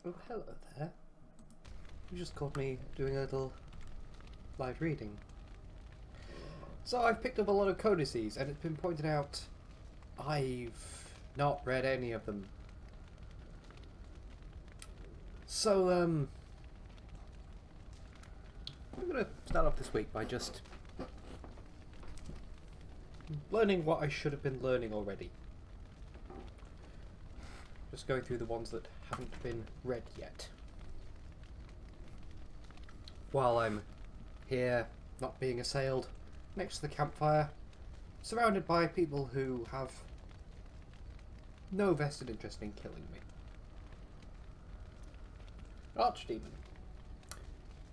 Oh, hello there. You just caught me doing a little light reading. So I've picked up a lot of codices, and it's been pointed out I've not read any of them. So, I'm going to start off this week by just learning what I should have been learning already. Just going through the ones that haven't been read yet. While I'm here, not being assailed, next to the campfire, surrounded by people who have no vested interest in killing me. Archdemon.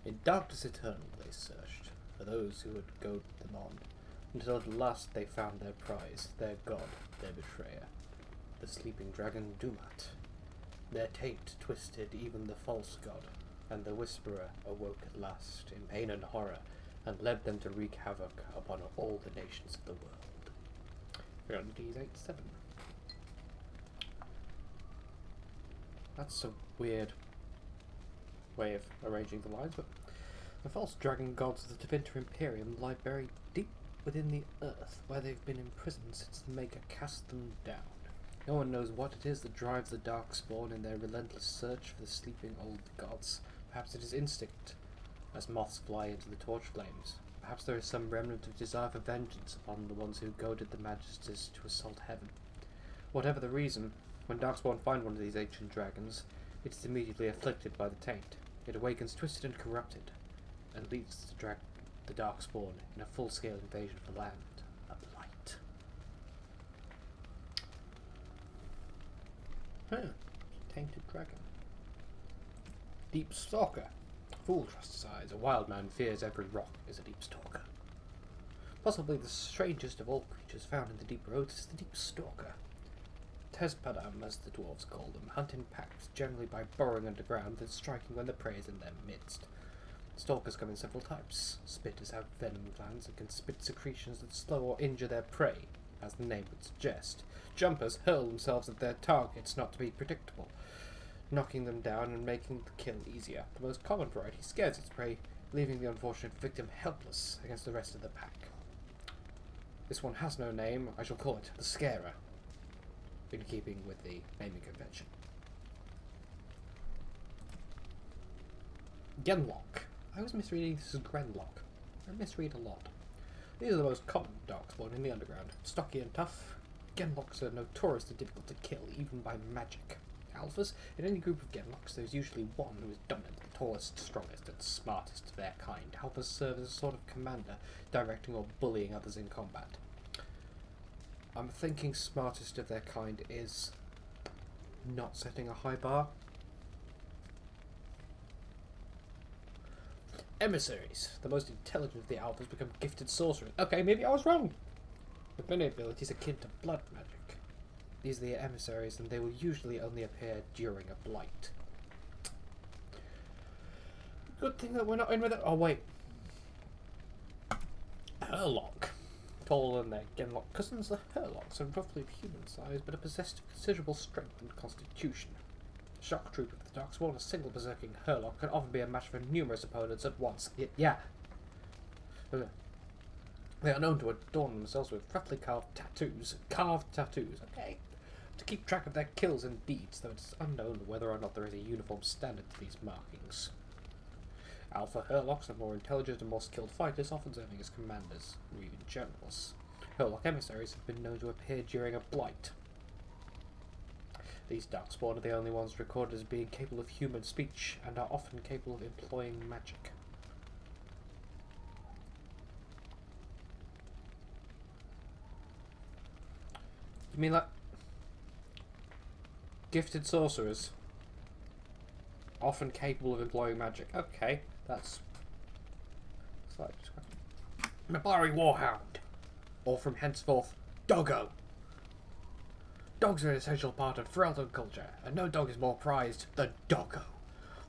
In darkness eternal they searched for those who would goad them on, until at last they found their prize, their god, their betrayer, the sleeping dragon Dumat. Their taint twisted even the false god, and the whisperer awoke at last in pain and horror, and led them to wreak havoc upon all the nations of the world. Realities 8-7. That's a weird way of arranging the lines, but the false dragon gods of the Tevinter Imperium lie buried deep within the earth, where they've been imprisoned since the Maker cast them down. No one knows what it is that drives the Darkspawn in their relentless search for the sleeping old gods. Perhaps it is instinct, as moths fly into the torch flames. Perhaps there is some remnant of desire for vengeance upon the ones who goaded the Majesties to assault heaven. Whatever the reason, when Darkspawn find one of these ancient dragons, it is immediately afflicted by the taint. It awakens twisted and corrupted, and leads to drag the Darkspawn in a full-scale invasion of the land of light. Tainted dragon. Deep stalker. Fool trusts his eyes. A wild man fears every rock is a deep stalker. Possibly the strangest of all creatures found in the deep roads is the deep stalker. Tespadam, as the dwarves call them, hunt in packs, generally by burrowing underground and striking when the prey is in their midst. Stalkers come in several types. Spitters have venom glands and can spit secretions that slow or injure their prey, as the name would suggest. Jumpers hurl themselves at their targets, not to be predictable, knocking them down and making the kill easier. The most common variety scares its prey, leaving the unfortunate victim helpless against the rest of the pack. This one has no name. I shall call it the Scarer, in keeping with the naming convention. Genlock. I was misreading this as Grenlock. I misread a lot. These are the most common Darkspawn in the underground. Stocky and tough, Genlocks are notoriously difficult to kill, even by magic. Alphas, in any group of Genlocks, there's usually one who is dominant, the tallest, strongest, and smartest of their kind. Alphas serve as a sort of commander, directing or bullying others in combat. I'm thinking smartest of their kind is not setting a high bar. Emissaries. The most intelligent of the alphas become gifted sorcerers. Okay, maybe I was wrong. With many abilities akin to blood magic. These are the emissaries, and they will usually only appear during a blight. Good thing that we're not in with it. Oh, wait. Herlock. Taller than their Genlock cousins, the Herlocks are roughly of human size, but are possessed of considerable strength and constitution. The shock troop of the Darkspawn, a single berserking Herlock, can often be a match for numerous opponents at once. Yeah. They are known to adorn themselves with roughly carved tattoos. Okay. To keep track of their kills and deeds, though it is unknown whether or not there is a uniform standard to these markings. Alpha Herlocks are more intelligent and more skilled fighters, often serving as commanders, or even generals. Herlock emissaries have been known to appear during a blight. These Darkspawn are the only ones recorded as being capable of human speech, and are often capable of employing magic. You mean like gifted sorcerers? Often capable of employing magic. Okay, that's slightly described. Mabari Warhound, or from henceforth, Doggo. Dogs are an essential part of Ferelden culture, and no dog is more prized than Doggo.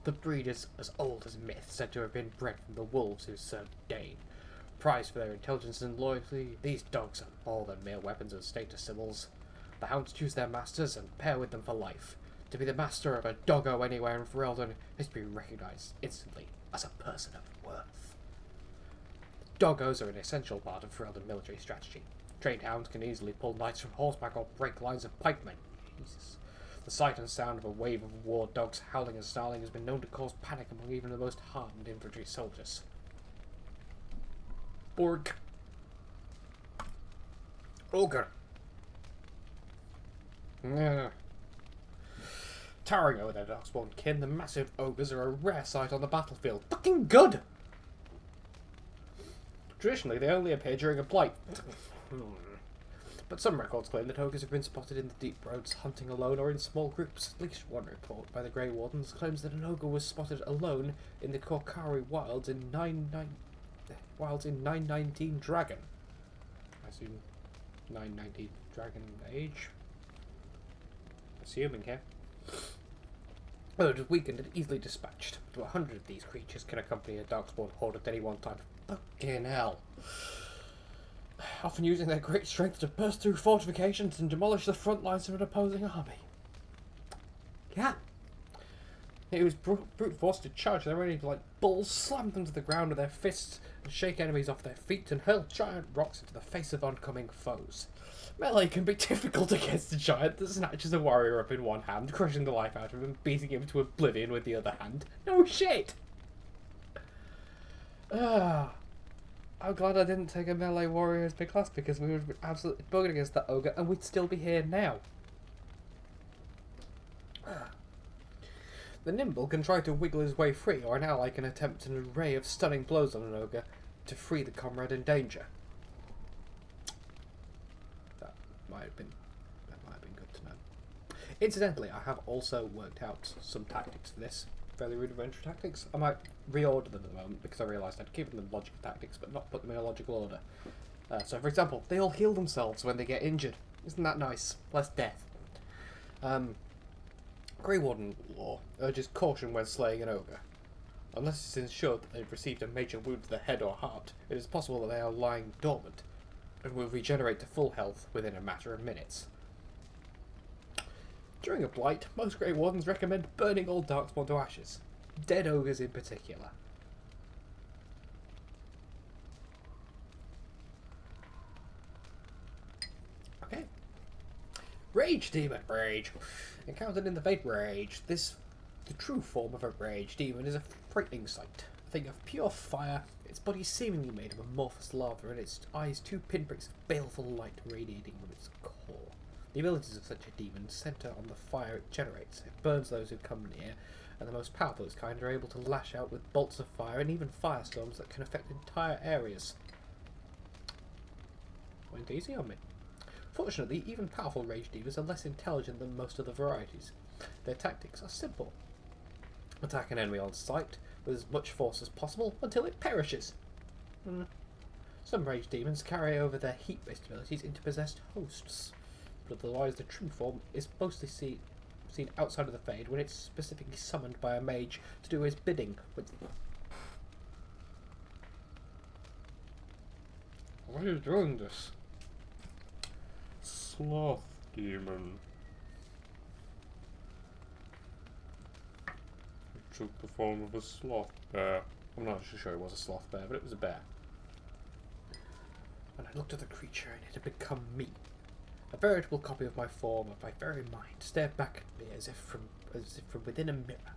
The breed is as old as myth, said to have been bred from the wolves who served Dane. Prized for their intelligence and loyalty, these dogs are more than mere weapons and status symbols. The hounds choose their masters and pair with them for life. To be the master of a Doggo anywhere in Ferelden is to be recognised instantly as a person of worth. Doggos are an essential part of Ferelden military strategy. Trained hounds can easily pull knights from horseback or break lines of pikemen. Jesus. The sight and sound of a wave of war dogs howling and snarling has been known to cause panic among even the most hardened infantry soldiers. Borg. Ogre. Towering over their Darkspawn kin, the massive ogres are a rare sight on the battlefield. Fucking good! Traditionally, they only appear during a blight. But some records claim that ogres have been spotted in the deep roads, hunting alone or in small groups. At least one report by the Grey Wardens claims that an ogre was spotted alone in the Korkari wilds in 919 Dragon. I assume 990 Dragon Age. Assuming here. Oh, it was weakened and easily dispatched. Up to 100 of these creatures can accompany a Darkspawn horde at any one time. Fucking hell. Often using their great strength to burst through fortifications and demolish the front lines of an opposing army. Yeah. It was brute force to charge. They're ready to, like bulls, slam them to the ground with their fists and shake enemies off their feet and hurl giant rocks into the face of oncoming foes. Melee can be difficult against a giant that snatches a warrior up in one hand, crushing the life out of him, beating him to oblivion with the other hand. No shit! I'm glad I didn't take a melee warrior as big class, because we would have been absolutely bugging against that ogre and we'd still be here now. The Nimble can try to wiggle his way free, or an ally can attempt an array of stunning blows on an ogre to free the comrade in danger. That might have been good to know. Incidentally, I have also worked out some tactics for this. Fairly rudimentary tactics. I might reorder them at the moment because I realised I'd given them logical tactics but not put them in a logical order. So for example, they all heal themselves when they get injured. Isn't that nice? Less death. Grey Warden law urges caution when slaying an ogre. Unless it's ensured that they've received a major wound to the head or heart, it is possible that they are lying dormant and will regenerate to full health within a matter of minutes. During a blight, most Grey Wardens recommend burning all Darkspawn to ashes. Dead ogres in particular. Okay. Rage Demon. Rage. Encountered in the Fate Rage. The true form of a Rage Demon is a frightening sight. A thing of pure fire, its body seemingly made of amorphous lava, and its eyes two pinpricks of baleful light radiating from its core. The abilities of such a demon centre on the fire it generates. It burns those who come near, and the most powerful of its kind are able to lash out with bolts of fire and even firestorms that can affect entire areas. Went easy on me. Fortunately, even powerful rage demons are less intelligent than most other varieties. Their tactics are simple. Attack an enemy on sight with as much force as possible until it perishes. Some rage demons carry over their heat-based abilities into possessed hosts, but otherwise the true form is mostly seen outside of the Fade when it's specifically summoned by a mage to do his bidding. Why are you doing this? Sloth demon. It took the form of a sloth bear. I'm not actually sure it was a sloth bear, but it was a bear. When I looked at the creature and it had become me, a veritable copy of my form, of my very mind, stared back at me as if from within a mirror.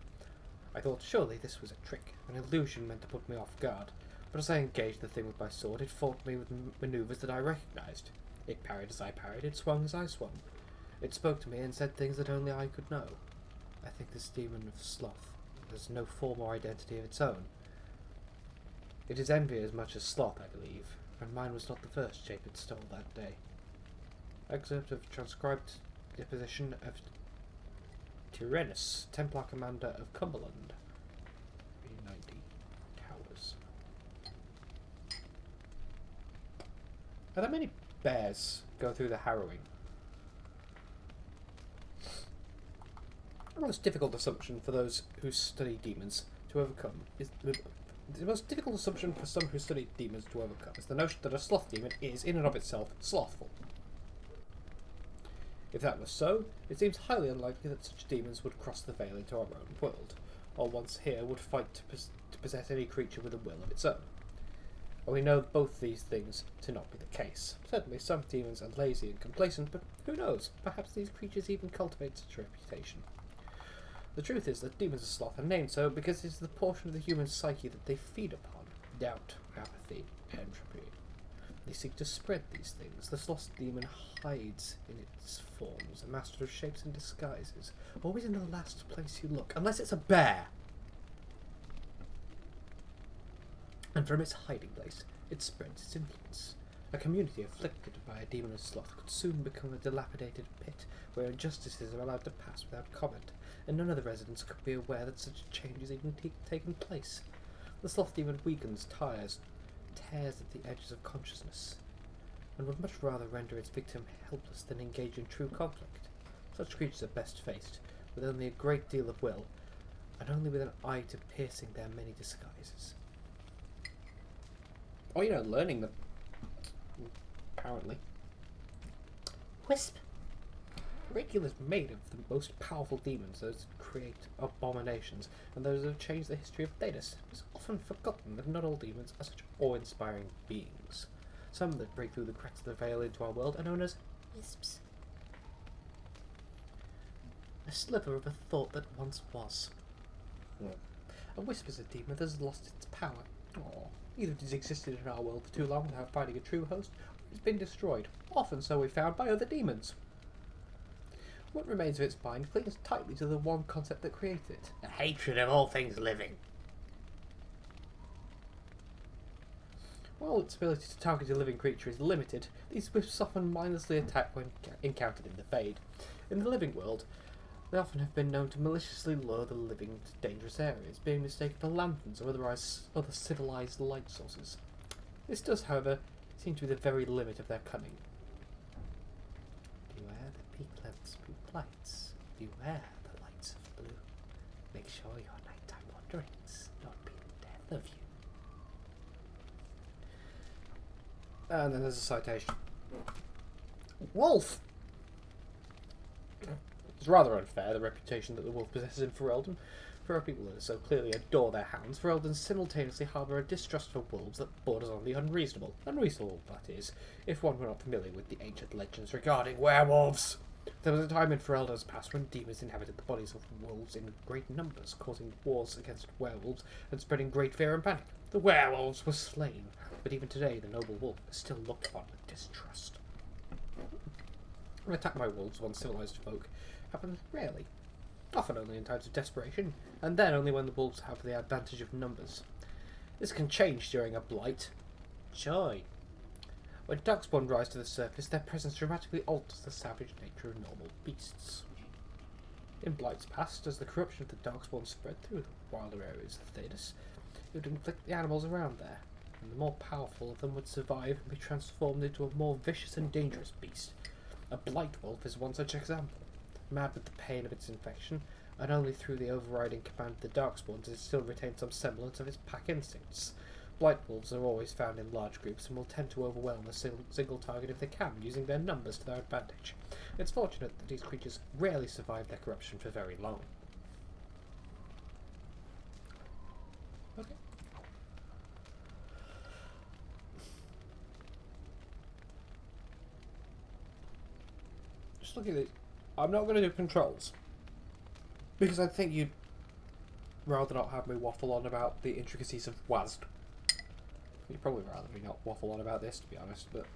I thought surely this was a trick, an illusion meant to put me off guard, but as I engaged the thing with my sword, it fought me with maneuvers that I recognized. It parried as I parried, it swung as I swung. It spoke to me and said things that only I could know. I think this demon of sloth has no form or identity of its own. It is envy as much as sloth, I believe, and mine was not the first shape it stole that day. Excerpt of transcribed deposition of Tyrannus, Templar commander of Cumberland. 390 Towers. Are there many bears go through the harrowing? The most difficult assumption for those who study demons to overcome is the most difficult assumption for some who study demons to overcome is the notion that a sloth demon is, in and of itself, slothful. If that was so, it seems highly unlikely that such demons would cross the veil into our own world, or once here would fight to possess any creature with a will of its own. And we know both these things to not be the case. Certainly some demons are lazy and complacent, but who knows, perhaps these creatures even cultivate such a reputation. The truth is that demons of sloth are named so because it is the portion of the human psyche that they feed upon: doubt, apathy, entropy. They seek to spread these things. The sloth demon hides in its forms, a master of shapes and disguises, always in the last place you look, unless it's a bear. And from its hiding place, it spreads its influence. A community afflicted by a demon of sloth could soon become a dilapidated pit where injustices are allowed to pass without comment, and none of the residents could be aware that such a change has even taken place. The sloth demon weakens, tears at the edges of consciousness, and would much rather render its victim helpless than engage in true conflict. Such creatures are best faced, with only a great deal of will, and only with an eye to piercing their many disguises. Oh, learning them. Apparently. Wisp! Ridicule is made of the most powerful demons, those that create abominations, and those that have changed the history of Thedas. It's often forgotten that not all demons are such awe-inspiring beings. Some that break through the cracks of the veil into our world are known as wisps. A sliver of a thought that once was. A wisp is a demon that has lost its power. Either it has existed in our world for too long without finding a true host, or it's been destroyed, often so we found, by other demons. What remains of its mind clings tightly to the one concept that created it: the hatred of all things living. While its ability to target a living creature is limited, these wisps often mindlessly attack when encountered in the Fade. In the living world, they often have been known to maliciously lure the living to dangerous areas, being mistaken for lanterns or other civilized light sources. This does, however, seem to be the very limit of their cunning. Beware the peak-length spook lights. Beware the lights of blue. Make sure your nighttime wanderings not be the death of you. And then there's a citation. Wolf! It's rather unfair, the reputation that the wolf possesses in Ferelden. For our people that so clearly adore their hounds, Fereldans simultaneously harbour a distrust for wolves that borders on the unreasonable. Unreasonable, that is, if one were not familiar with the ancient legends regarding werewolves. There was a time in Ferelden's past when demons inhabited the bodies of wolves in great numbers, causing wars against werewolves and spreading great fear and panic. The werewolves were slain, but even today the noble wolf is still looked upon with distrust. An attack by wolves on civilized folk happens rarely, often only in times of desperation, and then only when the wolves have the advantage of numbers. This can change during a blight. Joy. When darkspawn rise to the surface, their presence dramatically alters the savage nature of normal beasts. In Blight's past, as the corruption of the darkspawn spread through the wilder areas of Thedas, it would inflict the animals around there, and the more powerful of them would survive and be transformed into a more vicious and dangerous beast. A blight wolf is one such example. Mad with the pain of its infection, and only through the overriding command of the darkspawn does it still retain some semblance of its pack instincts. Blight wolves are always found in large groups and will tend to overwhelm a single target if they can, using their numbers to their advantage. It's fortunate that these creatures rarely survive their corruption for very long. Okay. Just looking at these, I'm not going to do controls, because I think you'd rather not have me waffle on about the intricacies of WASD. You'd probably rather me not waffle on about this, to be honest, but...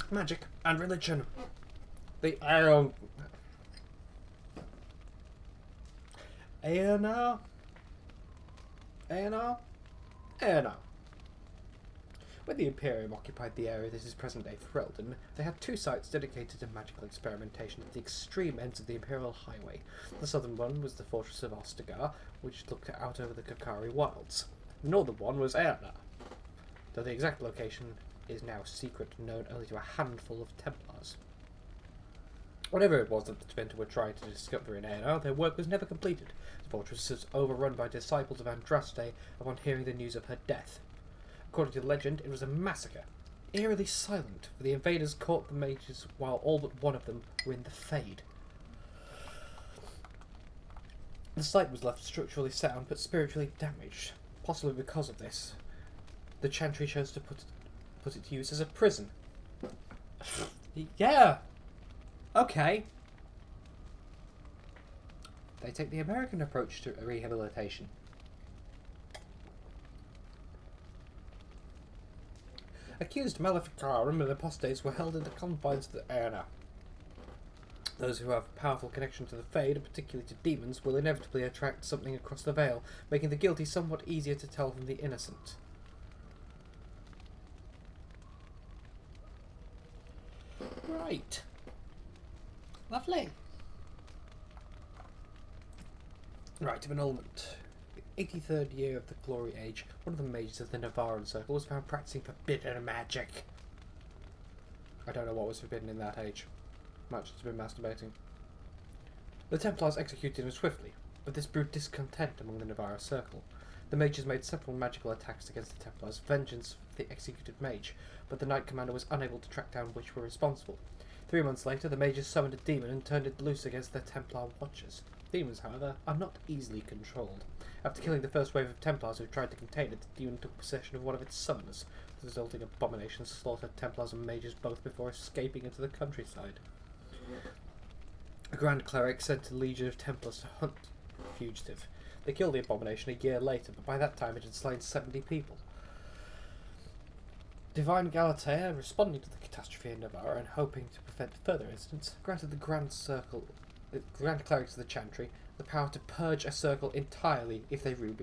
Magic and religion. The Aeon... Aeonar? When the Imperium occupied the area that is present-day Threlden, they had two sites dedicated to magical experimentation at the extreme ends of the Imperial Highway. The southern one was the fortress of Ostagar, which looked out over the Kakari Wilds. The northern one was Aeonar, though the exact location is now secret and known only to a handful of Templars. Whatever it was that the Tevinter were trying to discover in Aeonar, their work was never completed. The fortress was overrun by disciples of Andraste upon hearing the news of her death. According to legend, it was a massacre, eerily silent, for the invaders caught the mages while all but one of them were in the Fade. The site was left structurally sound but spiritually damaged. Possibly because of this, the Chantry chose to put it to use as a prison. Yeah! Okay. They take the American approach to rehabilitation. Accused Maleficarum and apostates were held in the confines of the Aeonar. Those who have a powerful connection to the Fade, and particularly to demons, will inevitably attract something across the veil, making the guilty somewhat easier to tell from the innocent. Right. Lovely. Rite of Annulment. The 83rd year of the Glory Age, one of the mages of the Navaran Circle was found practicing forbidden magic. I don't know what was forbidden in that age. Might just have been masturbating. The Templars executed him swiftly, but this brewed discontent among the Navara Circle. The mages made several magical attacks against the Templars, vengeance for the executed mage, but the Knight Commander was unable to track down which were responsible. 3 months later, the mages summoned a demon and turned it loose against their Templar watchers. Demons, however, are not easily controlled. After killing the first wave of Templars who tried to contain it, the demon took possession of one of its summoners. The resulting abomination slaughtered Templars and mages both before escaping into the countryside. A Grand Cleric sent a legion of Templars to hunt the fugitive. They killed the abomination a year later, but by that time it had slain 70 people. Divine Galatea, responding to the catastrophe in Navarre and hoping to prevent further incidents, granted the Grand Clerics of the Chantry the power to purge a circle entirely if they rule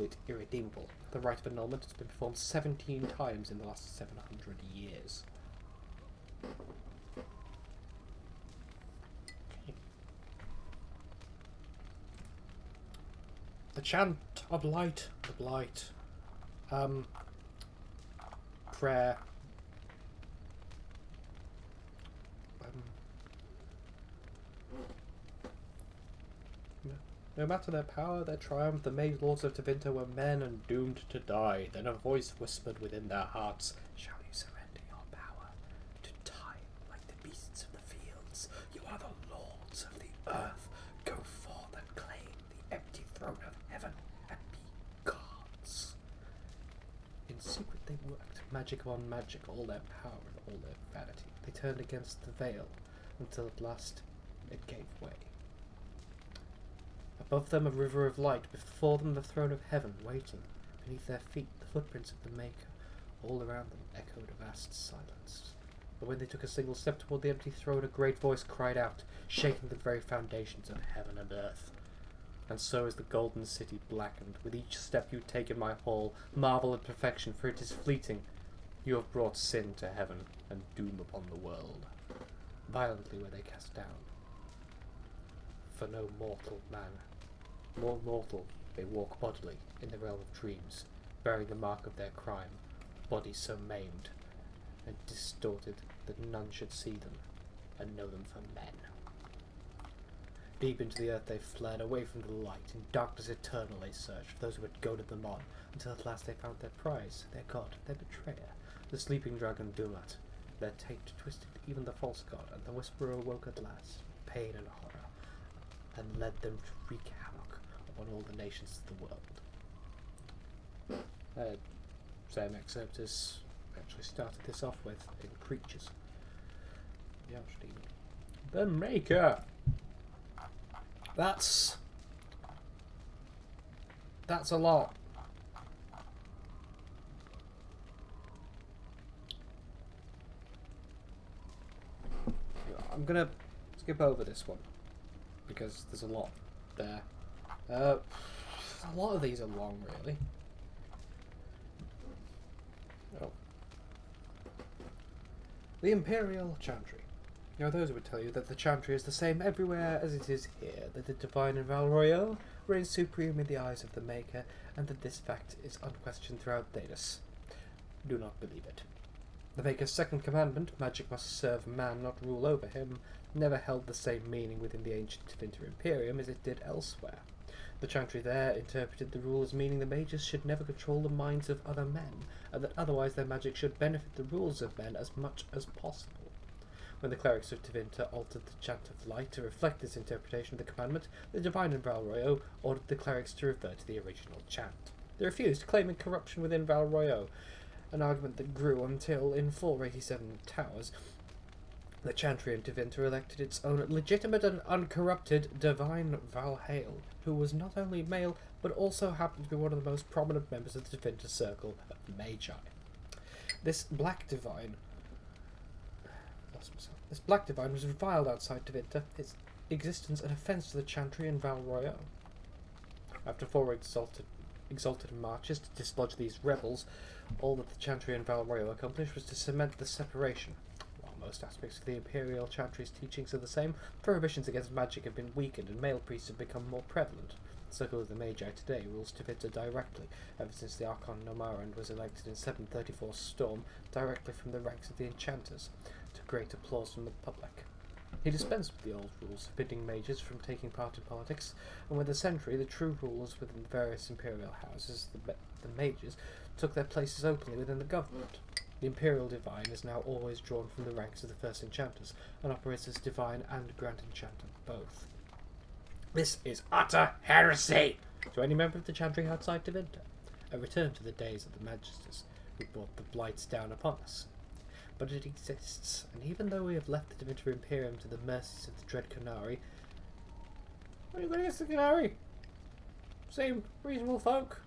it irredeemable. The rite of annulment has been performed 17 times in the last 700 years. Okay. The chant of light, the blight. Prayer. No matter their power, their triumph, the mage lords of Tevinter were men and doomed to die. Then a voice whispered within their hearts, "Shall you surrender your power to time like the beasts of the fields? You are the lords of the earth. Go forth and claim the empty throne of heaven and be gods." In secret they worked, magic upon magic, all their power and all their vanity. They turned against the veil, until at last it gave way. Above them a river of light, before them the throne of heaven waiting. Beneath their feet the footprints of the Maker. All around them echoed a vast silence. But when they took a single step toward the empty throne, a great voice cried out, shaking the very foundations of heaven and earth. And so is the golden city blackened. With each step you take in my hall, marvel at perfection, for it is fleeting. You have brought sin to heaven and doom upon the world. Violently were they cast down. For no mortal man, more mortal, they walk bodily in the realm of dreams, bearing the mark of their crime, bodies so maimed and distorted that none should see them and know them for men. Deep into the earth they fled, away from the light. In darkness eternal they searched for those who had goaded them on, until at last they found their prize, their god, their betrayer, the sleeping dragon Dumat. Their taint twisted even the false god, and the whisperer awoke at last, pain and horror, and led them to wreak havoc upon all the nations of the world. Same excerpt as actually started this off with in Creatures. The Archdemon. The Maker! That's a lot. I'm gonna skip over this one because there's a lot there. A lot of these are long, really. Oh. The Imperial Chantry. There are those who would tell you that the Chantry is the same everywhere as it is here, that the divine in Val Royeaux reigns supreme in the eyes of the Maker, and that this fact is unquestioned throughout Thedas. Do not believe it. The Maker's second commandment, magic must serve man, not rule over him, never held the same meaning within the ancient Tevinter Imperium as it did elsewhere. The Chantry there interpreted the rule as meaning the mages should never control the minds of other men, and that otherwise their magic should benefit the rules of men as much as possible. When the clerics of Tevinter altered the Chant of Light to reflect this interpretation of the commandment, the Divine in Val Royeaux ordered the clerics to revert to the original chant. They refused, claiming corruption within Val Royeaux, an argument that grew until, in 487 Towers, the Chantry in Tevinter elected its own legitimate and uncorrupted Divine Valhale, who was not only male, but also happened to be one of the most prominent members of the Tevinter Circle of Magi. This Black Divine was reviled outside Tevinter, its existence an offence to the Chantry in Val Royeaux. After 4 exalted marches to dislodge these rebels, all that the Chantry in Val Royeaux accomplished was to cement the separation. While most aspects of the Imperial Chantry's teachings are the same, prohibitions against magic have been weakened and male priests have become more prevalent. The Circle of the Magi today rules Tevinter directly, ever since the Archon Nomarand was elected in 734 Storm, directly from the ranks of the Enchanters, to great applause from the public. He dispensed with the old rules, forbidding mages from taking part in politics, and with the century, the true rulers within the various imperial houses, the mages, took their places openly within the government. The Imperial Divine is now always drawn from the ranks of the First Enchanters, and operates as Divine and Grand Enchanter both. This is utter heresy to any member of the Chantry outside Tevinter, a return to the days of the Magisters, who brought the blights down upon us. But it exists, and even though we have left the Tevinter Imperium to the mercies of the dread Canary... What are you going against the Canary? Seem reasonable folk.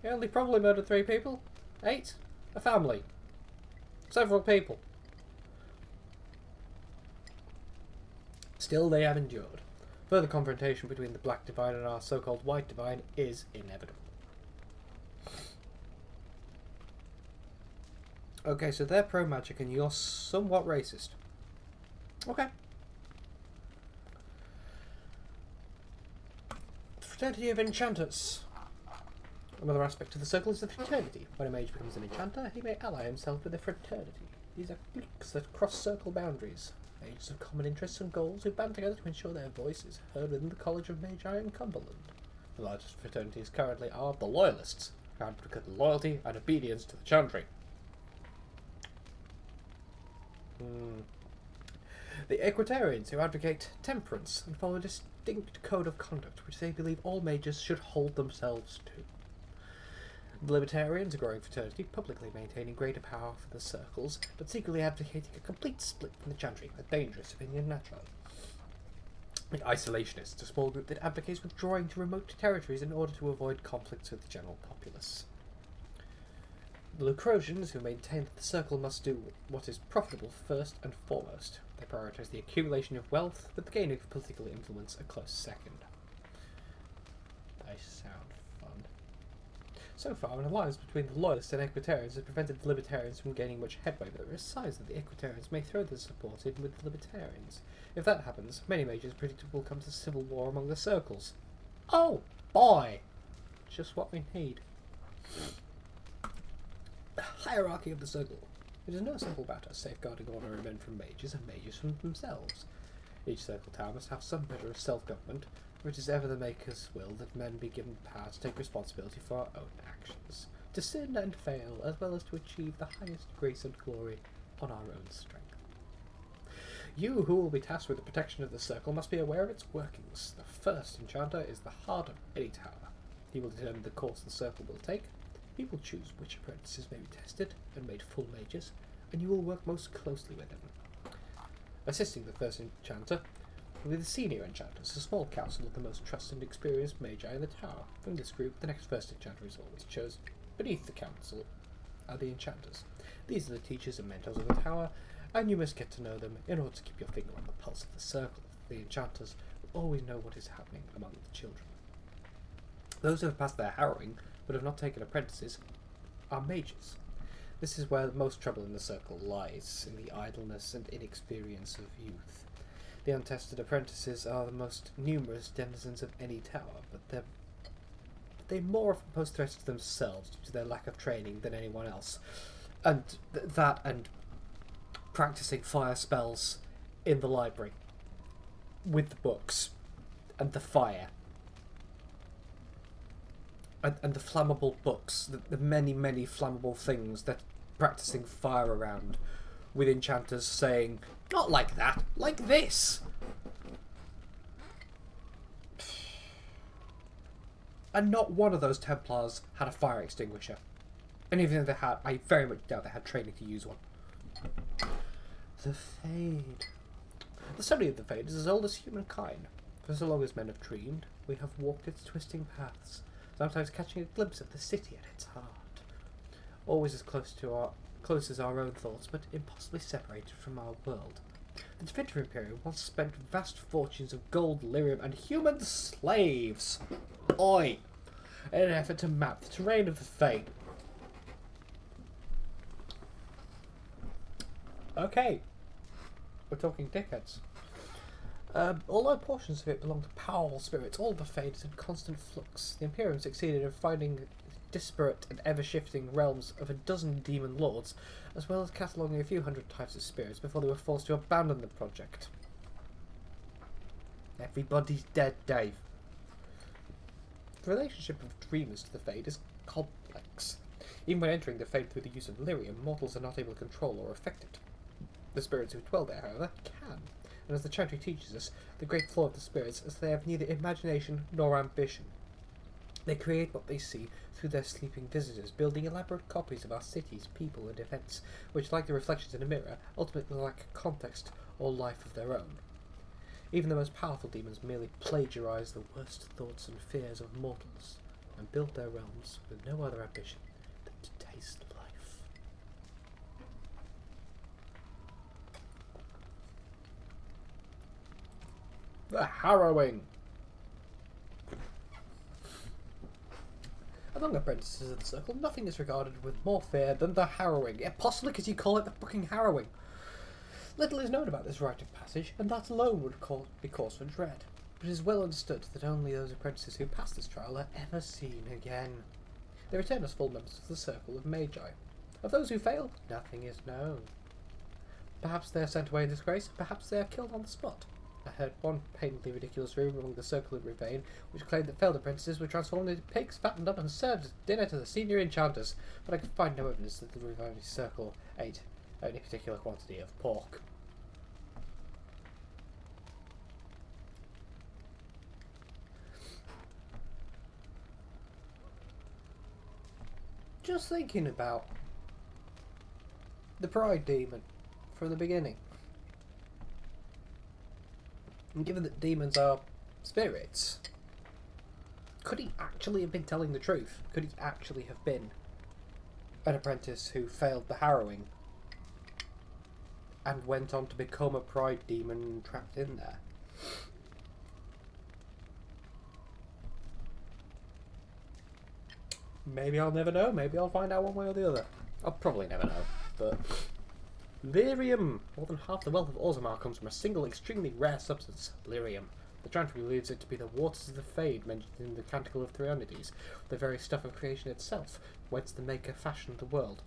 He only probably murdered 3 people. 8? A family. Several people. Still they have endured. Further confrontation between the Black Divine and our so-called White Divine is inevitable. Okay, so they're pro-magic and you're somewhat racist. Okay. The Fraternity of Enchanters. Another aspect of the circle is the fraternity. When a mage becomes an enchanter, he may ally himself with a fraternity. These are cliques that cross circle boundaries. Mages of common interests and goals who band together to ensure their voice is heard within the College of Magi in Cumberland. The largest fraternities currently are the Loyalists, who advocate loyalty and obedience to the Chantry. The Equitarians, who advocate temperance and follow a distinct code of conduct which they believe all mages should hold themselves to. The Libertarians, a growing fraternity, publicly maintaining greater power for the circles, but secretly advocating a complete split from the Chantry, a dangerous opinion naturally. The Isolationists, a small group that advocates withdrawing to remote territories in order to avoid conflicts with the general populace. The Lucrosians, who maintain that the circle must do what is profitable first and foremost. They prioritise the accumulation of wealth, with the gain of political influence a close second. They sound fun. So far, an alliance between the Loyalists and Equitarians has prevented the Libertarians from gaining much headway, but there is signs that the Equitarians may throw their support in with the Libertarians. If that happens, many majors predict it will come to civil war among the circles. Oh boy! Just what we need. The hierarchy of the circle. It is no simple matter safeguarding ordinary men from mages and mages from themselves. Each circle tower must have some measure of self-government, for it is ever the Maker's will that men be given power to take responsibility for our own actions, to sin and fail, as well as to achieve the highest grace and glory on our own strength. You who will be tasked with the protection of the circle must be aware of its workings. The first enchanter is the heart of any tower. He will determine the course the circle will take. He will choose which apprentices may be tested and made full mages, and you will work most closely with him. Assisting the first enchanter will be the senior enchanters, a small council of the most trusted and experienced magi in the tower. From this group, the next first enchanter is always chosen. Beneath the council are the enchanters. These are the teachers and mentors of the tower, and you must get to know them in order to keep your finger on the pulse of the circle. The enchanters will always know what is happening among the children. Those who have passed their harrowing but have not taken apprentices are mages. This is where the most trouble in the circle lies, in the idleness and inexperience of youth. The untested apprentices are the most numerous denizens of any tower, but they more often pose threats to themselves due to their lack of training than anyone else. And that and practicing fire spells in the library with the books and the fire and the flammable books, the many flammable things that practicing fire around, with enchanters saying, not like that, like this. And not one of those Templars had a fire extinguisher. And even if they had, I very much doubt they had training to use one. The Fade. The study of the Fade is as old as humankind. For so long as men have dreamed, we have walked its twisting paths, sometimes catching a glimpse of the city at its heart. Always as close as our own thoughts, but impossibly separated from our world. The definitive Imperium once spent vast fortunes of gold, lyrium, and human slaves, in an effort to map the terrain of the Fade. Okay, we're talking dickheads. Although portions of it belong to powerful spirits, all the Fade is in constant flux. The Imperium succeeded in finding disparate and ever-shifting realms of a dozen demon lords, as well as cataloguing a few hundred types of spirits before they were forced to abandon the project. Everybody's dead, Dave. The relationship of dreamers to the Fade is complex. Even when entering the Fade through the use of lyrium, mortals are not able to control or affect it. The spirits who dwell there, however, can. And as the chantry teaches us, the great flaw of the spirits is they have neither imagination nor ambition. They create what they see through their sleeping visitors, building elaborate copies of our cities, people, and events, which, like the reflections in a mirror, ultimately lack context or life of their own. Even the most powerful demons merely plagiarize the worst thoughts and fears of mortals, and build their realms with no other ambition than to taste life. The harrowing. Among apprentices of the circle, nothing is regarded with more fear than the harrowing, possibly because you call it the fucking harrowing. Little is known about this rite of passage, and that alone would be cause for dread. But it is well understood that only those apprentices who pass this trial are ever seen again. They return as full members of the circle of magi. Of those who fail, nothing is known. Perhaps they are sent away in disgrace, perhaps they are killed on the spot. I heard one painfully ridiculous rumour among the circle of Ravane, which claimed that failed apprentices were transformed into pigs, fattened up, and served as dinner to the senior enchanters, but I could find no evidence that the Ravane circle ate any particular quantity of pork. Just thinking about the pride demon from the beginning. And given that demons are spirits, could he actually have been telling the truth? Could he actually have been an apprentice who failed the harrowing and went on to become a pride demon trapped in there? Maybe I'll never know. Maybe I'll find out one way or the other. I'll probably never know. But lyrium. More than half the wealth of Orzammar comes from a single extremely rare substance, lyrium. The Chantry believes it to be the waters of the Fade mentioned in the Canticle of Thronides, the very stuff of creation itself, whence the Maker fashioned the world.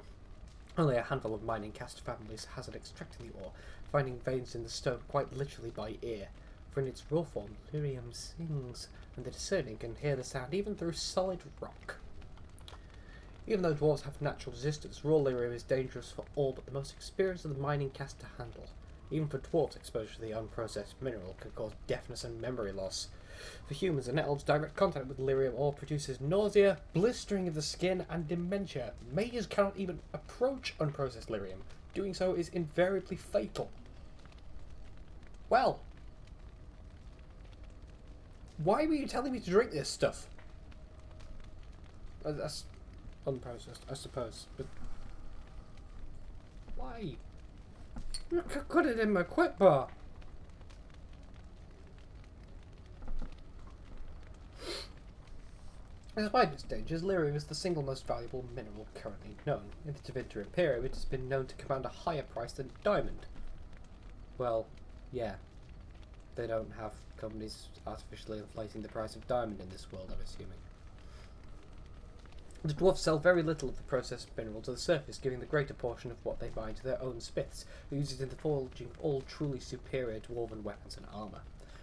Only a handful of mining caste families hazard extracting the ore, finding veins in the stone quite literally by ear. For in its raw form, lyrium sings, and the discerning can hear the sound even through solid rock. Even though dwarves have natural resistance, raw lyrium is dangerous for all but the most experienced of the mining caste to handle. Even for dwarves, exposure to the unprocessed mineral can cause deafness and memory loss. For humans and elves, direct contact with lyrium ore produces nausea, blistering of the skin, and dementia. Mages cannot even approach unprocessed lyrium. Doing so is invariably fatal. Well, why were you telling me to drink this stuff? That's unprocessed, I suppose, but why? I could put it in my quit bar. Despite its dangers, lyrium is the single most valuable mineral currently known. In the Tevinter Imperium, it has been known to command a higher price than diamond. Well, yeah. They don't have companies artificially inflating the price of diamond in this world, I'm assuming. The dwarves sell very little of the processed mineral to the surface, giving the greater portion of what they mine to their own smiths, who use it in the forging of all truly superior dwarven weapons and armour.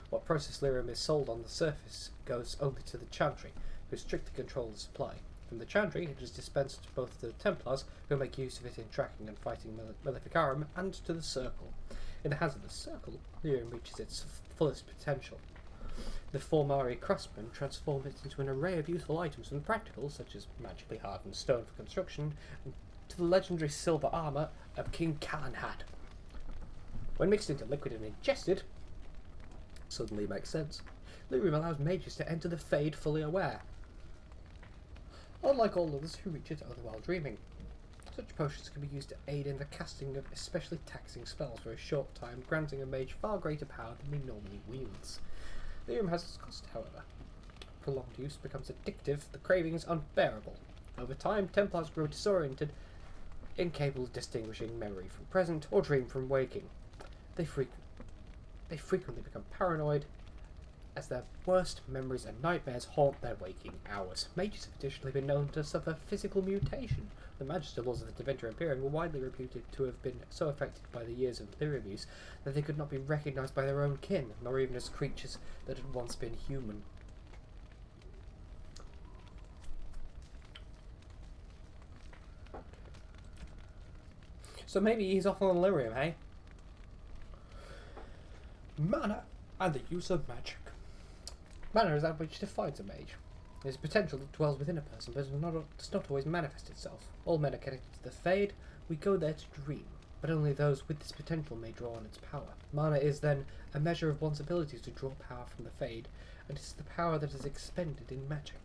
What processed lyrium is sold on the surface goes only to the Chantry, who strictly control the supply. From the Chantry, it is dispensed both to the Templars, who make use of it in tracking and fighting Maleficarum, and to the Circle. In the hands of the Circle, lyrium reaches its fullest potential. The Formari craftsmen transform it into an array of useful items from practicals, such as magically hardened stone for construction, to the legendary silver armour of King Callan had. When mixed into liquid and ingested, suddenly makes sense. Lyrium allows mages to enter the Fade fully aware, unlike all others who reach it only while dreaming. Such potions can be used to aid in the casting of especially taxing spells for a short time, granting a mage far greater power than he normally wields. Lyrium has its cost, however. Prolonged use becomes addictive, the cravings unbearable. Over time, Templars grow disoriented, incapable of distinguishing memory from present or dream from waking. They frequently become paranoid, as their worst memories and nightmares haunt their waking hours. Mages have additionally been known to suffer physical mutation. The Magister laws of the Tevinter Imperium were widely reputed to have been so affected by the years of lyrium use that they could not be recognised by their own kin, nor even as creatures that had once been human. So maybe he's off on lyrium, hey? Mana and the use of magic. Mana is that which defines a mage. It is potential that dwells within a person, but does not always manifest itself. All men are connected to the Fade. We go there to dream, but only those with this potential may draw on its power. Mana is then a measure of one's ability to draw power from the Fade, and it is the power that is expended in magic.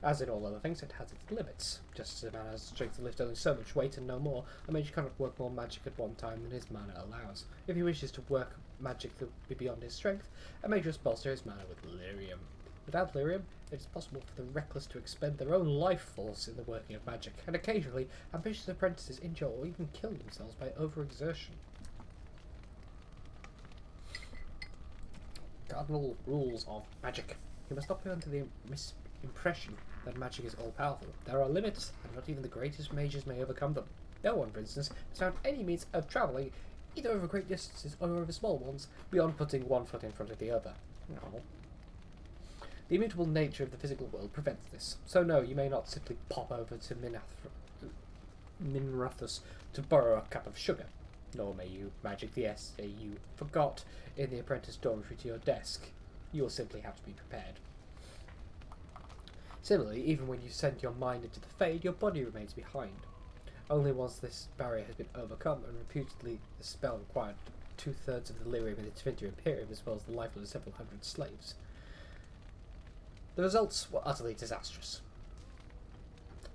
As in all other things, it has its limits. Just as a man has strength to lift only so much weight and no more, a mage cannot work more magic at one time than his mana allows. If he wishes to work magic that would be beyond his strength, a mage must bolster his mana with lyrium. Without lyrium, it is possible for the reckless to expend their own life force in the working of magic, and occasionally ambitious apprentices injure or even kill themselves by overexertion. Cardinal rules of magic. You must not be under the impression that magic is all-powerful. There are limits, and not even the greatest mages may overcome them. No one, for instance, has found any means of travelling, either over great distances or over small ones, beyond putting one foot in front of the other. No. The immutable nature of the physical world prevents this. So no, you may not simply pop over to Minrathus to borrow a cup of sugar, nor may you magic the essay you forgot in the apprentice dormitory to your desk. You will simply have to be prepared. Similarly, even when you send your mind into the Fade, your body remains behind. Only once this barrier has been overcome, and reputedly the spell required 2/3 of the lyrium in the Tevinter Imperium, as well as the life of several hundred slaves. The results were utterly disastrous.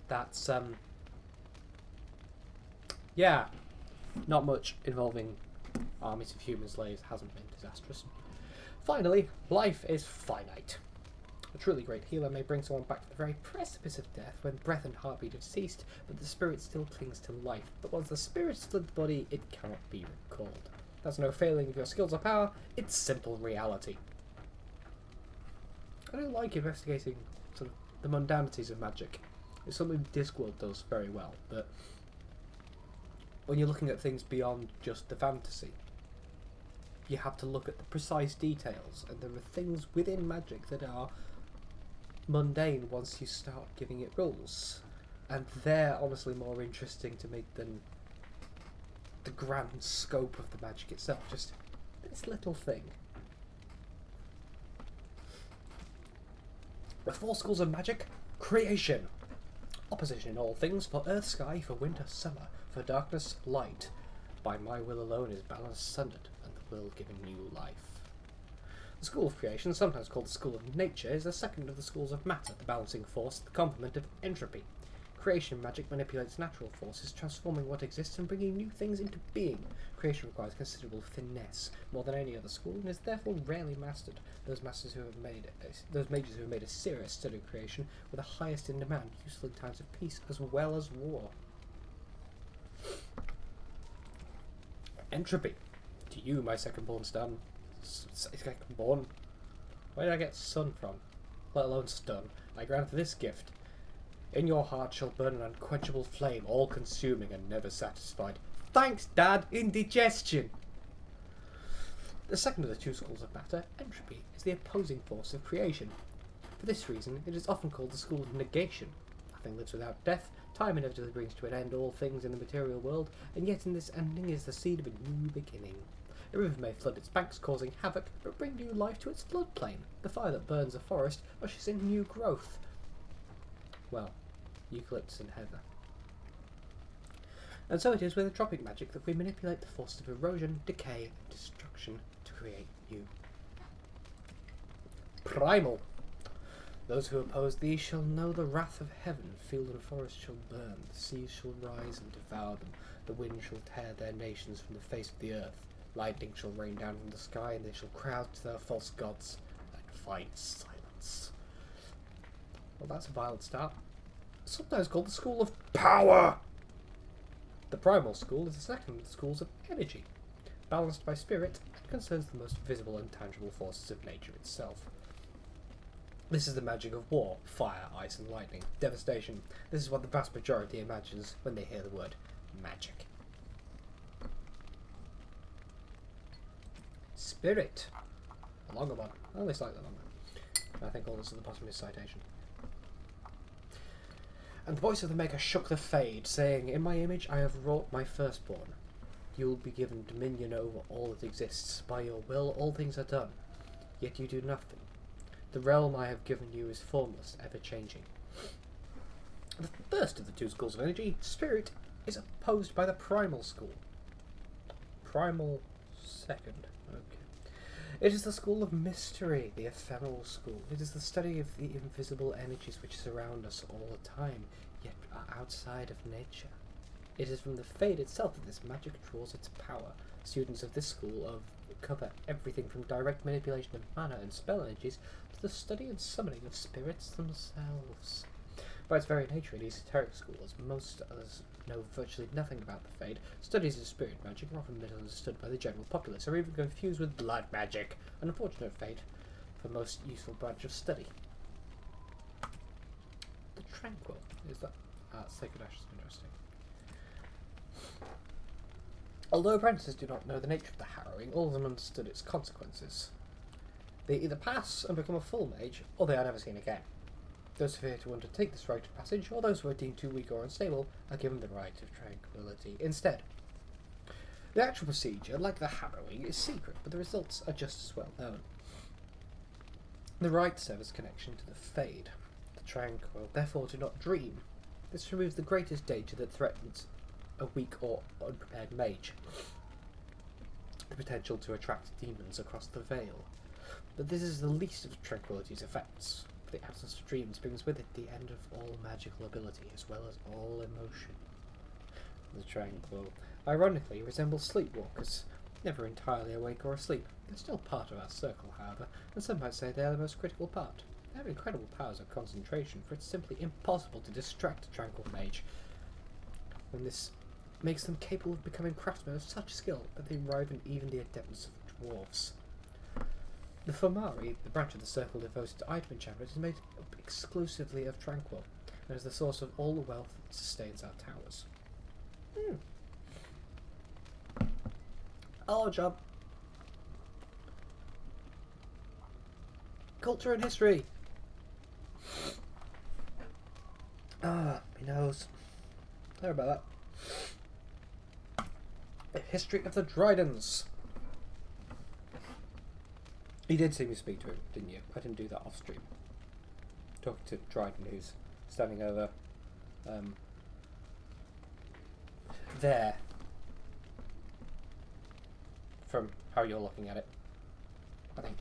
That's, yeah, not much involving armies of human slaves hasn't been disastrous. Finally, life is finite. A truly great healer may bring someone back to the very precipice of death when breath and heartbeat have ceased, but the spirit still clings to life. But once the spirit's fled the body, it cannot be recalled. That's no failing of your skills or power, it's simple reality. I don't like investigating sort of the mundanities of magic. It's something Discworld does very well, but when you're looking at things beyond just the fantasy, you have to look at the precise details, and there are things within magic that are mundane once you start giving it rules, and they're honestly more interesting to me than the grand scope of the magic itself. Just this little thing. The 4 schools of magic: creation, opposition in all things, for earth, sky, for winter, summer, for darkness, light. By my will alone is balance sundered, and the will given new life. The school of creation, sometimes called the school of nature, is the second of the schools of matter, the balancing force, the complement of entropy. Creation magic manipulates natural forces, transforming what exists and bringing new things into being. Creation requires considerable finesse, more than any other school, and is therefore rarely mastered. Those mages who have made a serious study of creation were the highest in demand, useful in times of peace as well as war. Entropy. To you, my second-born son. Second-born? Where did I get son from? Let alone stun. I grant this gift. In your heart shall burn an unquenchable flame, all-consuming and never satisfied. Thanks, Dad! Indigestion! The second of the 2 schools of matter, entropy, is the opposing force of creation. For this reason, it is often called the school of negation. Nothing lives without death. Time inevitably brings to an end all things in the material world, and yet in this ending is the seed of a new beginning. A river may flood its banks, causing havoc, but bring new life to its floodplain. The fire that burns a forest ushers in new growth. Well, eucalyptus and heather. And so it is with entropic magic that we manipulate the force of erosion, decay, and destruction to create new. Primal. Those who oppose thee shall know the wrath of heaven. Field and forest shall burn, the seas shall rise and devour them. The wind shall tear their nations from the face of the earth. Lightning shall rain down from the sky, and they shall crowd to their false gods and find silence. Well, that's a violent start. Sometimes called the school of power. The primal school is the second of the schools of energy, balanced by spirit, and concerns the most visible and tangible forces of nature itself. This is the magic of war, fire, ice and lightning, devastation. This is what the vast majority imagines when they hear the word magic. Spirit. A longer one. Only slightly longer. I think all this at the bottom is citation. And the voice of the Maker shook the Fade, saying, In my image I have wrought my firstborn. You will be given dominion over all that exists. By your will all things are done, yet you do nothing. The realm I have given you is formless, ever-changing. The first of the 2 schools of energy, spirit, is opposed by the primal school. Primal second. Okay. It is the school of mystery, the ephemeral school. It is the study of the invisible energies which surround us all the time, yet are outside of nature. It is from the Fade itself that this magic draws its power. Students of this school cover everything from direct manipulation of mana and spell energies to the study and summoning of spirits themselves. By its very nature, an esoteric school, as most others know virtually nothing about the Fade, studies of spirit magic are often misunderstood by the general populace, or even confused with blood magic, an unfortunate fate for most useful branch of study. The Tranquil is that Sacred Ash is interesting. Although apprentices do not know the nature of the harrowing, all of them understood its consequences. They either pass and become a full mage, or they are never seen again. Those who fear to undertake this rite of passage, or those who are deemed too weak or unstable, are given the rite of tranquility instead. The actual procedure, like the harrowing, is secret, but the results are just as well known. The rite serves connection to the Fade. The Tranquil therefore do not dream. This removes the greatest danger that threatens a weak or unprepared mage, the potential to attract demons across the veil. But this is the least of Tranquility's effects. The absence of dreams brings with it the end of all magical ability, as well as all emotion. The Tranquil, ironically, resembles sleepwalkers, never entirely awake or asleep. They're still part of our circle, however, and some might say they are the most critical part. They have incredible powers of concentration, for it's simply impossible to distract a tranquil mage. And this makes them capable of becoming craftsmen of such skill that they rival even the adepts of dwarves. The Fomari, the branch of the circle devoted to item enchantment, is made up exclusively of tranquil, and is the source of all the wealth that sustains our towers. Oh, job. Culture and history. My nose. Sorry about that. The history of the Dryden's. You did see me speak to him, didn't you? I didn't do that off stream. Talking to Dryden, who's standing over there. From how you're looking at it, I think.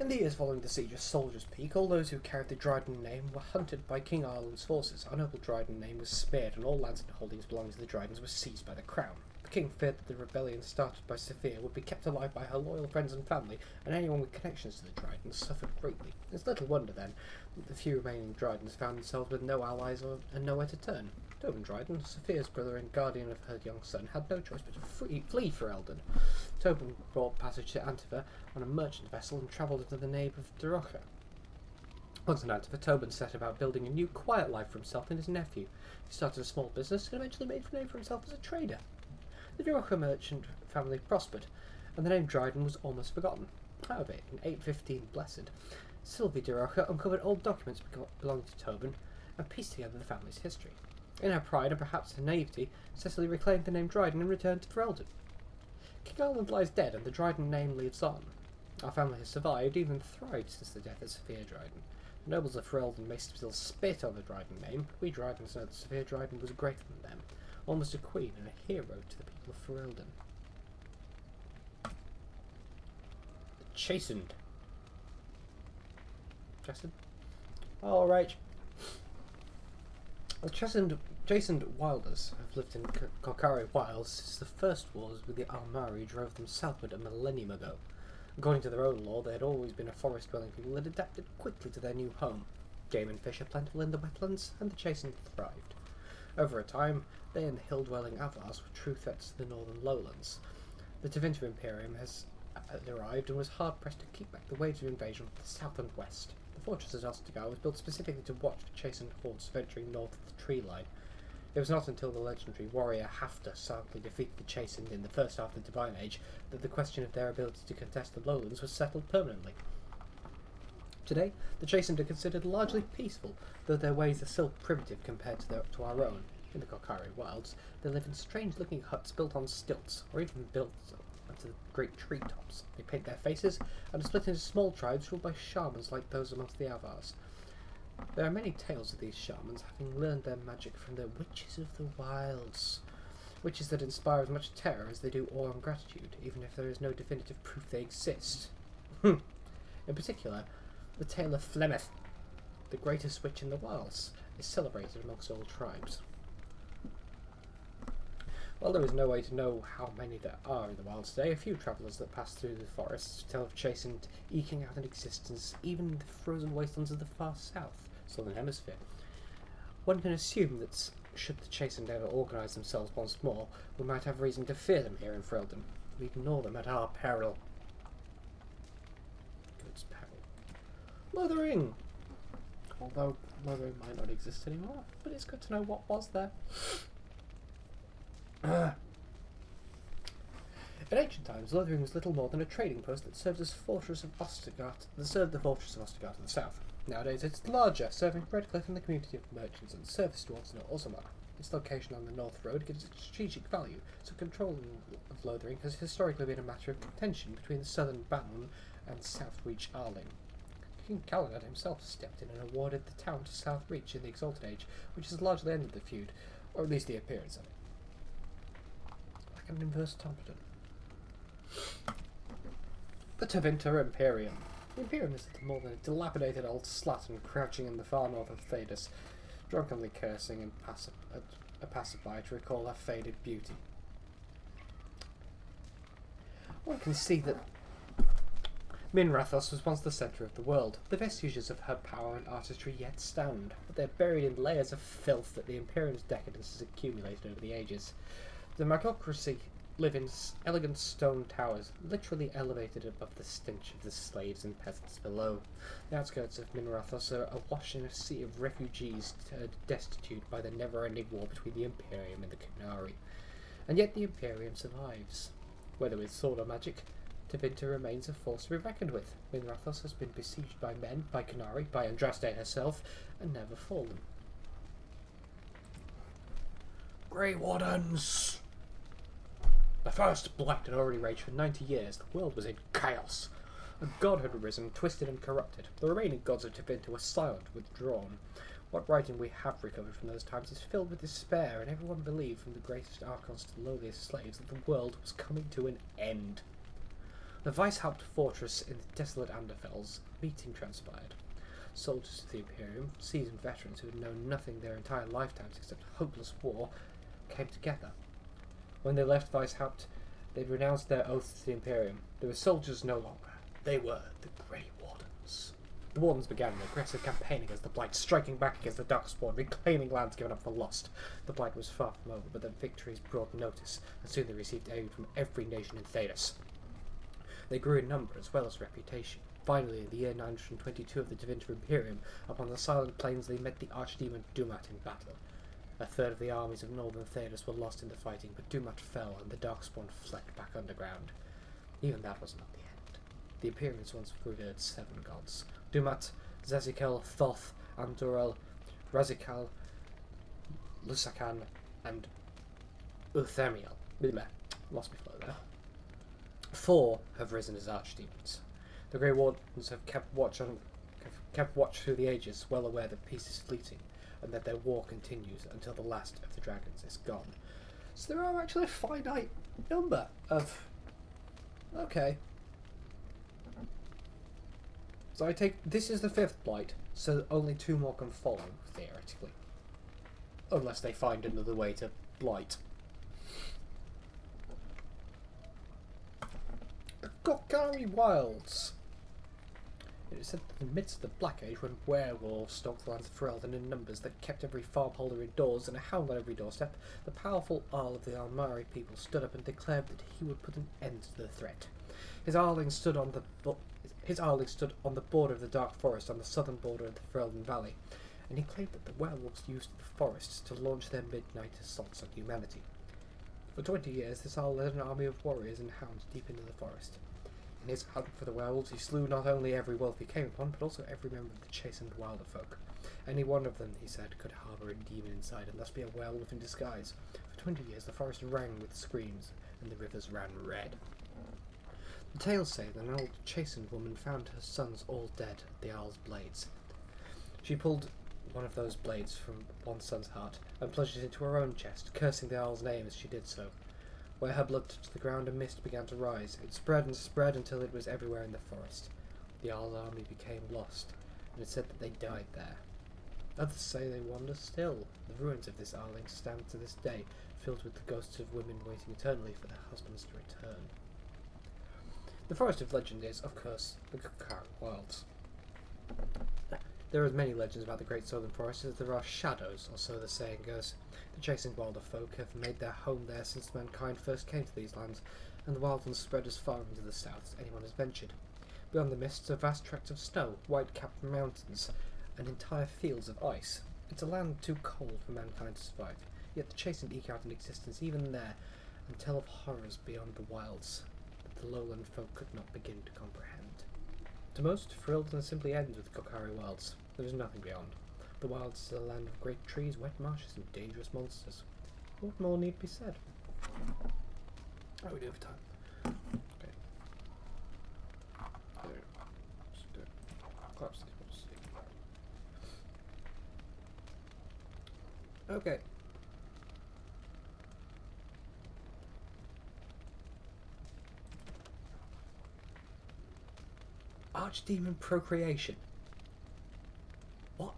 In the years following the siege of Soldier's Peak, all those who carried the Dryden name were hunted by King Ireland's forces. Our noble Dryden name was spared, and all lands and holdings belonging to the Drydens were seized by the crown. The king feared that the rebellion started by Sophia would be kept alive by her loyal friends and family, and anyone with connections to the Drydens suffered greatly. It's little wonder, then, that the few remaining Drydens found themselves with no allies and nowhere to turn. Tobin Dryden, Sophia's brother and guardian of her young son, had no choice but to flee for Eldon. Tobin brought passage to Antiver on a merchant vessel and travelled into the nave of Durocher. Once in Antiver, Tobin set about building a new, quiet life for himself and his nephew. He started a small business and eventually made a name for himself as a trader. The Durocher merchant family prospered, and the name Dryden was almost forgotten. However, in 815 Blessed, Sylvie Durocher uncovered old documents belonging to Tobin and pieced together the family's history. In her pride and perhaps her naivety, Cecily reclaimed the name Dryden and returned to Ferelden. King Ireland lies dead, and the Dryden name lives on. Our family has survived, even thrived since the death of Sophia Dryden. The nobles of Ferelden may still spit on the Dryden name, but we Drydens know that Sophia Dryden was greater than them, almost a queen and a hero to the people of Ferelden. The Chastened. Chastened? All right. The chastened Wilders have lived in Kokari Wilds since the first wars with the Almari drove them southward a millennium ago. According to their own law, they had always been a forest-dwelling people that adapted quickly to their new home. Game and fish are plentiful in the wetlands, and the chastened thrived. Over a time, they and the hill-dwelling Avars were true threats to the northern lowlands. The Tevinter Imperium has arrived and was hard-pressed to keep back the waves of invasion from the south and west. The fortress at Ostagar was built specifically to watch the chastened hordes venturing north of the tree line. It was not until the legendary warrior Hafter soundly defeated the chastened in the first half of the Divine Age that the question of their ability to contest the lowlands was settled permanently. Today, the chastened are considered largely peaceful, though their ways are still primitive compared to our own. In the Kokari Wilds, they live in strange-looking huts built on stilts, or even built onto the great treetops. They paint their faces and are split into small tribes ruled by shamans like those amongst the Avars. There are many tales of these shamans having learned their magic from the witches of the wilds, witches that inspire as much terror as they do awe and gratitude, even if there is no definitive proof they exist. In particular, the tale of Flemeth, the greatest witch in the wilds, is celebrated amongst all tribes. While there is no way to know how many there are in the wilds today, a few travellers that pass through the forests tell of chastened eking out an existence even in the frozen wastelands of the far south, southern hemisphere. One can assume that should the chastened ever organise themselves once more, we might have reason to fear them here in Ferelden. We ignore them at our peril. Good's peril. Lothering! Although Lothering might not exist anymore, but it's good to know what was there. In ancient times, Lothering was little more than a trading post that served the fortress of Ostergart to the south. Nowadays it's larger, serving Redcliffe and the community of merchants and service dwarves in Orzammar. Its location on the North Road gives it strategic value, so control of Lothering has historically been a matter of contention between the southern Banon and South Reach Arling. King Caledon himself stepped in and awarded the town to South Reach in the Exalted Age, which has largely ended the feud, or at least the appearance of it. Like an inverse Tomperton. The Tevinter Imperium. The Imperium is little more than a dilapidated old slattern crouching in the far north of Thedas, drunkenly cursing and a passerby to recall her faded beauty. One can see that Minrathos was once the centre of the world. The vestiges of her power and artistry yet stand, but they're buried in layers of filth that the Imperium's decadence has accumulated over the ages. The magocracy live in elegant stone towers, literally elevated above the stench of the slaves and peasants below. The outskirts of Minrathos are awash in a sea of refugees destitute by the never-ending war between the Imperium and the Qunari. And yet the Imperium survives. Whether with sword or magic, Tevinter remains a force to be reckoned with. Minrathos has been besieged by men, by Qunari, by Andraste herself, and never fallen. Grey Wardens! The first blight had already raged for 90 years. The world was in chaos. A god had arisen, twisted and corrupted. The remaining gods of Tevinter were silent, withdrawn. What writing we have recovered from those times is filled with despair, and everyone believed, from the greatest archons to the lowliest slaves, that the world was coming to an end. The Weishaupt fortress in the desolate Anderfels, meeting transpired. Soldiers of the Imperium, seasoned veterans who had known nothing their entire lifetimes except hopeless war, came together. When they left Weishaupt, they'd renounced their oaths to the Imperium. They were soldiers no longer. They were the Grey Wardens. The Wardens began an aggressive campaign against the Blight, striking back against the Darkspawn, reclaiming lands given up for lost. The Blight was far from over, but their victories brought notice, and soon they received aid from every nation in Thedas. They grew in number as well as reputation. Finally, in the year 922 of the Tevinter Imperium, upon the silent plains they met the archdemon Dumat in battle. A third of the armies of northern Thedas were lost in the fighting, but Dumat fell and the Darkspawn fled back underground. Even that was not the end. The Imperiums once revered 7 gods: Dumat, Zazikel, Thoth, Andorel, Razikal, Lusakan, and Uthemiel. Lost me flow there. 4 have risen as archdemons. The Grey Wardens have kept watch through the ages, well aware that peace is fleeting, and that their war continues until the last of the dragons is gone. So there are actually a finite number of... Okay. So I take... This is the 5th blight, so only 2 more can follow, theoretically. Unless they find another way to blight. The Kokari Wilds. It is said that in the midst of the Black Age, when werewolves stalked the lands of Ferelden in numbers that kept every farmholder indoors and a hound on every doorstep, the powerful Arl of the Almari people stood up and declared that he would put an end to the threat. His Arling stood on the border of the Dark Forest on the southern border of the Ferelden Valley, and he claimed that the werewolves used the forests to launch their midnight assaults on humanity. For 20 years, this Arl led an army of warriors and hounds deep into the forest. In his hunt for the werewolves, he slew not only every wolf he came upon, but also every member of the chastened wilder folk. Any one of them, he said, could harbour a demon inside and thus be a werewolf in disguise. For 20 years, the forest rang with screams, and the rivers ran red. The tales say that an old chastened woman found her sons all dead at the Arl's blades. She pulled one of those blades from one son's heart and plunged it into her own chest, cursing the Arl's name as she did so. Where her blood touched the ground, a mist began to rise. It spread and spread until it was everywhere in the forest. The Arl's army became lost, and it said that they died there. Others say they wander still. The ruins of this Arling stand to this day, filled with the ghosts of women waiting eternally for their husbands to return. The Forest of Legend is, of course, the Kokari Wilds. There are as many legends about the Great Southern Forest as there are shadows, or so the saying goes. The chastened wilder folk have made their home there since mankind first came to these lands, and the wildlands spread as far into the south as anyone has ventured. Beyond the mists are vast tracts of snow, white-capped mountains, and entire fields of ice. It's a land too cold for mankind to survive, yet the chastened eke out an existence even there, and tell of horrors beyond the wilds that the lowland folk could not begin to comprehend. To most, Ferelden simply ends with Kokari Wilds. There is nothing beyond. The wilds is a land of great trees, wet marshes, and dangerous monsters. What more need be said? How are we doing for time? Okay. There. Just do it. Collapse these ones. Okay. Archdemon procreation. What?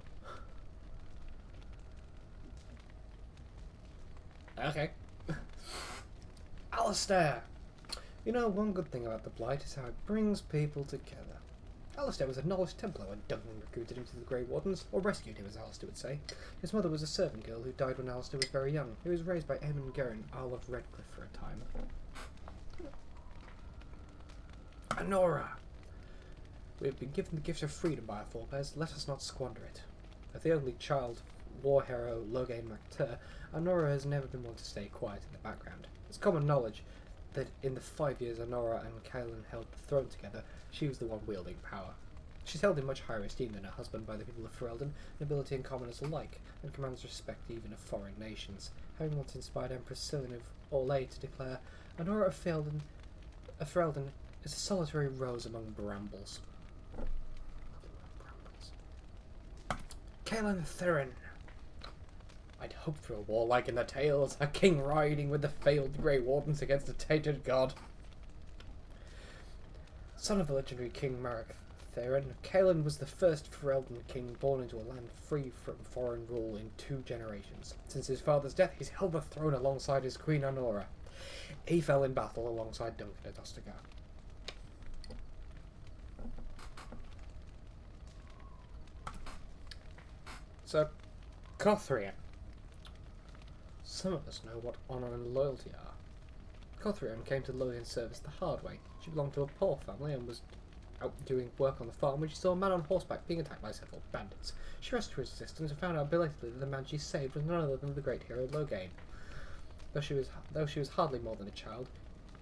Okay. Alistair! You know, one good thing about the Blight is how it brings people together. Alistair was a knowledge Templar when Duncan recruited him to the Grey Wardens, or rescued him as Alistair would say. His mother was a servant girl who died when Alistair was very young. He was raised by Eamon Guerin, Earl of Redcliffe for a time. Honora! We have been given the gift of freedom by our forebears, let us not squander it. As the only child war hero Logain MacTur, Honora has never been one to stay quiet in the background. It's common knowledge that in the 5 years Honora and Caelan held the throne together, she was the one wielding power. She's held in much higher esteem than her husband by the people of Ferelden, nobility and commoners alike, and commands respect even of foreign nations, having once inspired Empress Cyril of Orlais to declare, Honora of Ferelden is a solitary rose among brambles. Caelan Theron. I'd hoped for a war like in the tales, a king riding with the failed Grey Wardens against a tainted god. Son of the legendary King Marek Theron, Caelan was the first Ferelden king born into a land free from foreign rule in 2 generations. Since his father's death, he's held the throne alongside his queen Honora. He fell in battle alongside Duncan at Ostagar. So, Cothrian. Some of us know what honour and loyalty are. Cothrian came to Lothian's service the hard way. She belonged to a poor family and was out doing work on the farm when she saw a man on horseback being attacked by several bandits. She rushed to his assistance and found out belatedly that the man she saved was none other than the great hero Logain. Though she was hardly more than a child,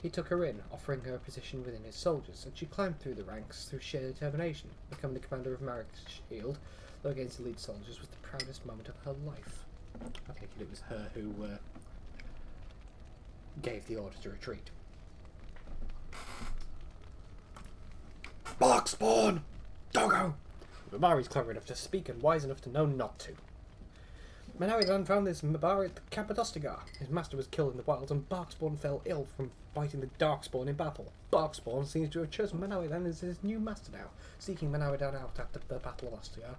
he took her in, offering her a position within his soldiers, and she climbed through the ranks through sheer determination. Becoming the commander of Marek's shield, Logain's elite soldiers, was the proudest moment of her life. I take it was her who gave the order to retreat. Barkspawn! Doggo! Mabari's clever enough to speak and wise enough to know not to. Manawydan found this Mabari at the camp at Ostagar. His master was killed in the wilds, and Barkspawn fell ill from fighting the Darkspawn in battle. Barkspawn seems to have chosen Manawydan as his new master now, seeking Manawydan out after the Battle of Ostagar,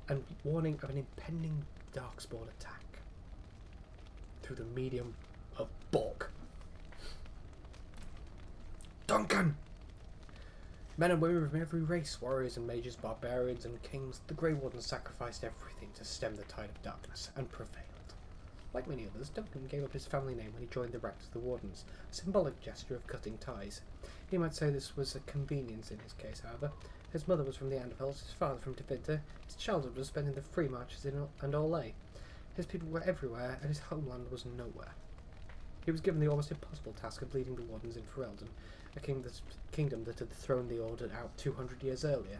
and warning of an impending Darkspawn attack through the medium of Bork. Duncan! Men and women from every race, warriors and mages, barbarians and kings, the Grey Wardens sacrificed everything to stem the tide of darkness, and prevailed. Like many others, Duncan gave up his family name when he joined the ranks of the Wardens, a symbolic gesture of cutting ties. He might say this was a convenience in his case, however. His mother was from the Andvels, his father from Tevinter, his childhood was spent in the free marches in Orlais. His people were everywhere, and his homeland was nowhere. He was given the almost impossible task of leading the Wardens in Ferelden, a kingdom that had thrown the Order out 200 years earlier.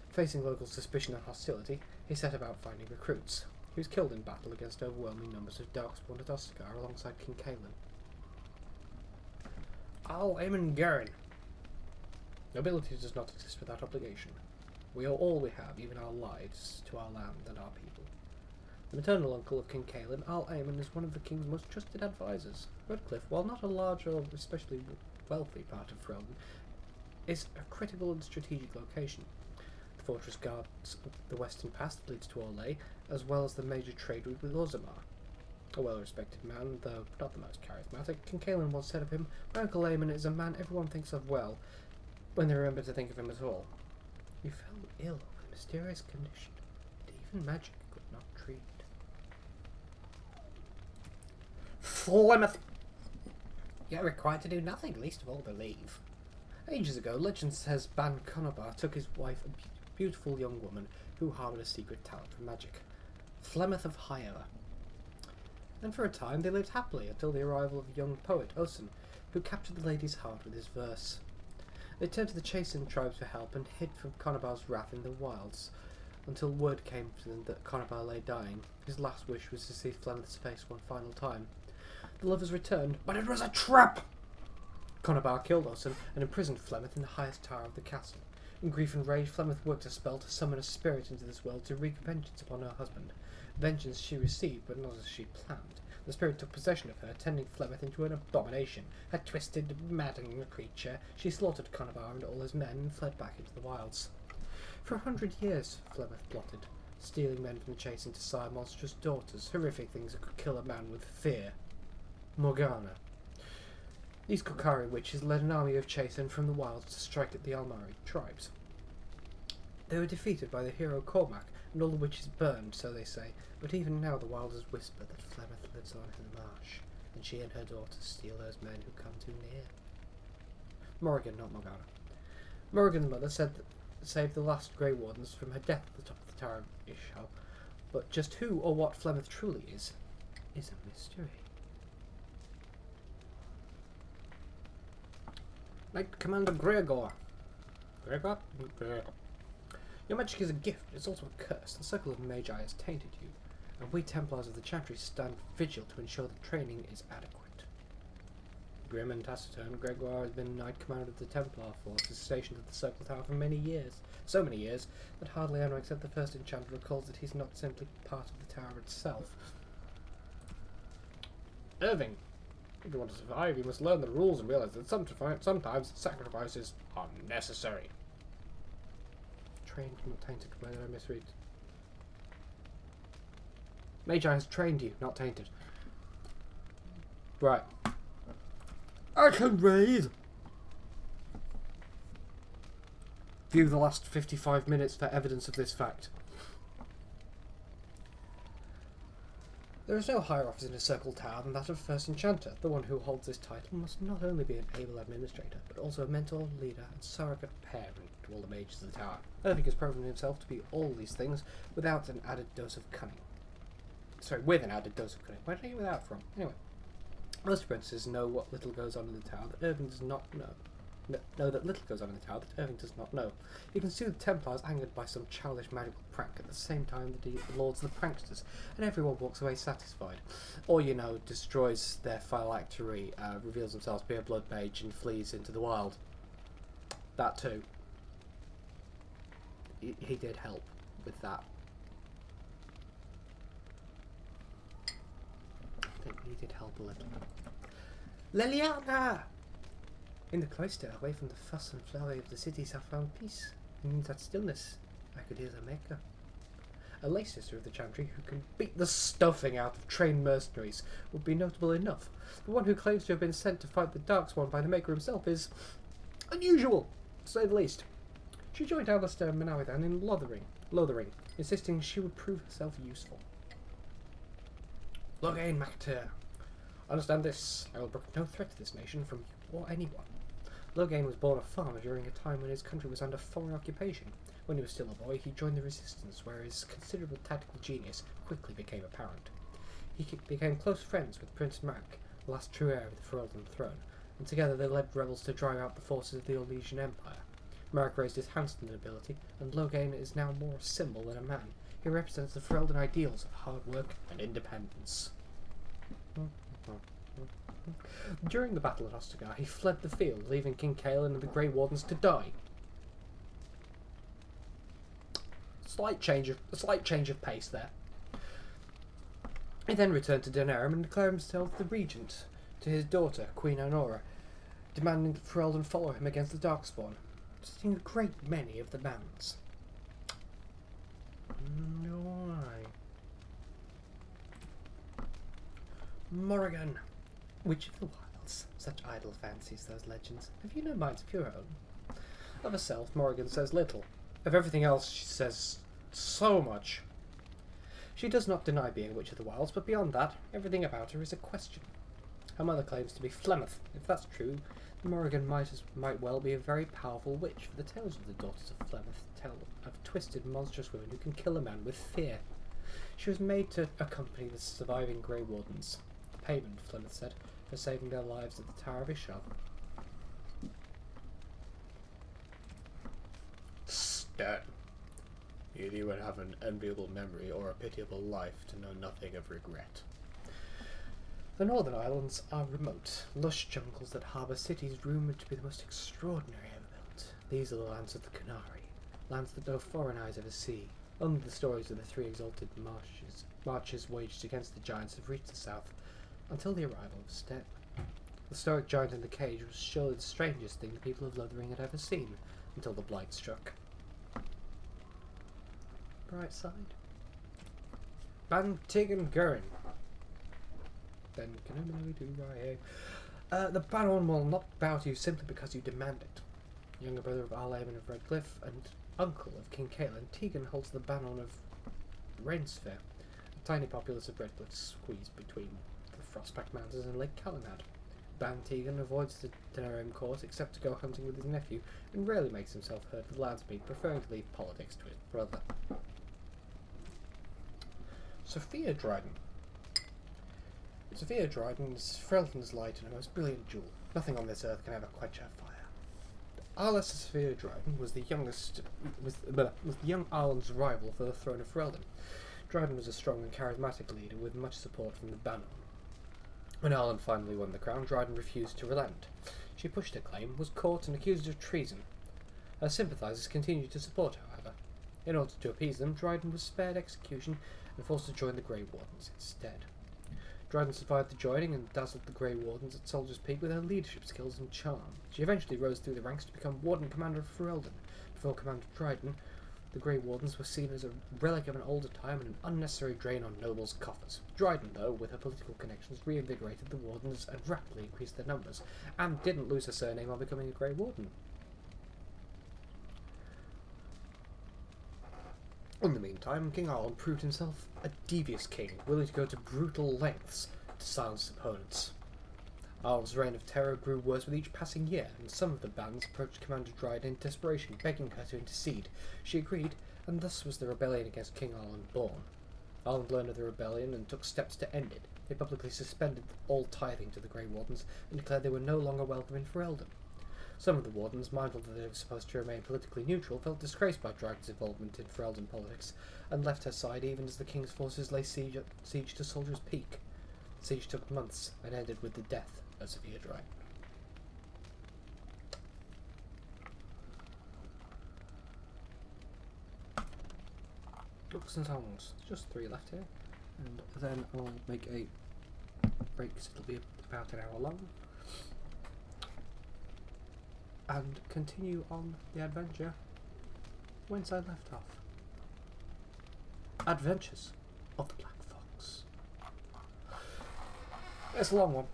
Facing local suspicion and hostility, he set about finding recruits. He was killed in battle against overwhelming numbers of Darkspawn at Ostagar alongside King Caelan. I'll Eamon Guerin. Nobility does not exist without obligation. We owe all we have, even our lives, to our land and our people. The maternal uncle of King Caelan, Al Eamon, is one of the king's most trusted advisors. Redcliffe, while not a large or especially wealthy part of Ferelden, is a critical and strategic location. The fortress guards the western pass that leads to Orlais, as well as the major trade route with Orzammar. A well-respected man, though not the most charismatic, King Caelan once said of him, "My Uncle Eamon is a man everyone thinks of well, when they remember to think of him at all. He fell ill with a mysterious condition that even magic could not treat." Flemeth! You're required to do nothing, least of all believe. Ages ago, legend says Ban Conobar took his wife, a beautiful young woman who harboured a secret talent for magic. Flemeth of Higher. And for a time they lived happily until the arrival of a young poet, Osen, who captured the lady's heart with his verse. They turned to the chasing tribes for help and hid from Conobar's wrath in the wilds, until word came to them that Conobar lay dying. His last wish was to see Flemeth's face one final time. The lovers returned, but it was a trap! Conobar killed Osen and imprisoned Flemeth in the highest tower of the castle. In grief and rage, Flemeth worked a spell to summon a spirit into this world to wreak vengeance upon her husband. Vengeance she received, but not as she planned. The spirit took possession of her, turning Flemeth into an abomination. A twisted, maddening creature, she slaughtered Conobar and all his men and fled back into the wilds. For 100 years, Flemeth plotted, stealing men from the chasing to sire monstrous daughters, horrific things that could kill a man with fear. Morgana. These Kokari witches led an army of Chasen from the wilds to strike at the Almari tribes. They were defeated by the hero Cormac, and all the witches burned, so they say, but even now the wilders whisper that Flemeth lives on in the marsh, and she and her daughter steal those men who come too near. Morrigan, not Morgana. Morrigan's mother saved the last Grey Wardens from her death at the top of the Tower of Ishal, but just who or what Flemeth truly is a mystery. Knight Commander Gregor. Gregor? Gregor. Your magic is a gift, it's also a curse. The circle of Magi has tainted you, and we Templars of the Chantry stand vigil to ensure that training is adequate. Grim and taciturn, Gregor has been Knight Commander of the Templar forces stationed at the Circle Tower for many years. So many years that hardly anyone except the first enchanter recalls that he's not simply part of the tower itself. Irving. If you want to survive, you must learn the rules and realize that sometimes sacrifices are necessary. Trained, not tainted. Where did I misread? Magi has trained you, not tainted. Right. I can read! View the last 55 minutes for evidence of this fact. There is no higher office in a Circle Tower than that of First Enchanter. The one who holds this title must not only be an able administrator, but also a mentor, leader, and surrogate parent to all the mages of the tower. Irving has proven himself to be all these things without an added dose of cunning. Sorry, with an added dose of cunning. Where did I get without from? Anyway. Most apprentices know what little goes on in the tower that Irving does not know. Know that little goes on in the tower that Irving does not know. You can soothe Templars angered by some childish magical prank at the same time that he lauds the pranksters, and everyone walks away satisfied. Or, destroys their phylactery, reveals themselves to be a blood mage, and flees into the wild. That too. He did help with that. I think he did help a little. Liliana! In the cloister, away from the fuss and flurry of the cities, I found peace. In that stillness, I could hear the Maker. A lay sister of the Chantry who can beat the stuffing out of trained mercenaries would be notable enough. The one who claims to have been sent to fight the Darkspawn by the Maker himself is unusual, to say the least. She joined Alistair Manawithan in Lothering, insisting she would prove herself useful. Loghain MacTair. Understand this. I will brook no threat to this nation from you or anyone. Loghain was born a farmer during a time when his country was under foreign occupation. When he was still a boy, he joined the resistance, where his considerable tactical genius quickly became apparent. He became close friends with Prince Mark, the last true heir of the Ferelden throne, and together they led rebels to drive out the forces of the Orlesian Empire. Mark raised his Handston ability, and Loghain is now more a symbol than a man. He represents the Ferelden ideals of hard work and independence. During the battle at Ostagar, he fled the field, leaving King Caelan and the Grey Wardens to die. A slight change of pace there. He then returned to Denerim and declared himself the regent to his daughter, Queen Anora, demanding that Ferelden follow him against the Darkspawn, setting a great many of the bands. Why? Morrigan. Witch of the Wilds. Such idle fancies, those legends. Have you no minds of your own? Of herself, Morrigan says little. Of everything else, she says so much. She does not deny being a Witch of the Wilds, but beyond that, everything about her is a question. Her mother claims to be Flemeth. If that's true, Morrigan might well be a very powerful witch, for the tales of the daughters of Flemeth tell of twisted, monstrous women who can kill a man with fear. She was made to accompany the surviving Grey Wardens. Payment, Flemeth said, for saving their lives at the Tower of Ishal. Stern. Either you would have an enviable memory or a pitiable life to know nothing of regret. The Northern Islands are remote, lush jungles that harbour cities rumoured to be the most extraordinary ever built. These are the lands of the Canary, lands that no foreign eyes ever see. Only the stories of the three exalted marches waged against the giants have reached the south, until the arrival of Step. The stoic giant in the cage was surely the strangest thing the people of Lothering had ever seen, until the blight struck. Bright side. Ban Tig and Gurin. Then can I do right here? The Baron will not bow to you simply because you demand it. Younger brother of Arlaman of Redcliffe and uncle of King Caelan, Tegan holds the Baron of Rainsphere, a tiny populace of Redcliffe squeezed between the Frostback Mountains and Lake Calenhad. Ban Tegan avoids the Denerim court except to go hunting with his nephew, and rarely makes himself heard with Landsmead, preferring to leave politics to his brother. Sophia Dryden. Sophia Dryden is Freldon's light and a most brilliant jewel. Nothing on this earth can ever quench her fire. Arla Sophia Dryden was the young Arlen's rival for the throne of Freldon. Dryden was a strong and charismatic leader with much support from the Banon. When Arlen finally won the crown, Dryden refused to relent. She pushed her claim, was caught and accused of treason. Her sympathisers continued to support her, however. In order to appease them, Dryden was spared execution and forced to join the Grey Wardens instead. Dryden survived the joining and dazzled the Grey Wardens at Soldier's Peak with her leadership skills and charm. She eventually rose through the ranks to become Warden Commander of Ferelden. Before Commander Dryden, the Grey Wardens were seen as a relic of an older time and an unnecessary drain on nobles' coffers. Dryden, though, with her political connections, reinvigorated the Wardens and rapidly increased their numbers, and didn't lose her surname while becoming a Grey Warden. In the meantime, King Arlen proved himself a devious king, willing to go to brutal lengths to silence opponents. Arlen's reign of terror grew worse with each passing year, and some of the bands approached Commander Dryden in desperation, begging her to intercede. She agreed, and thus was the rebellion against King Arlen born. Arlen learned of the rebellion and took steps to end it. He publicly suspended all tithing to the Grey Wardens and declared they were no longer welcome in Ferelden. Some of the Wardens, mindful that they were supposed to remain politically neutral, felt disgraced by Dryden's involvement in Ferelden politics, and left her side even as the king's forces lay siege to Soldier's Peak. The siege took months and ended with the death of Sophia Dryden. Books and songs. Just 3 left here, and then I'll make a break because it'll be about an hour long, and continue on the adventure whence I left off. Adventures of the Black Fox. It's a long one.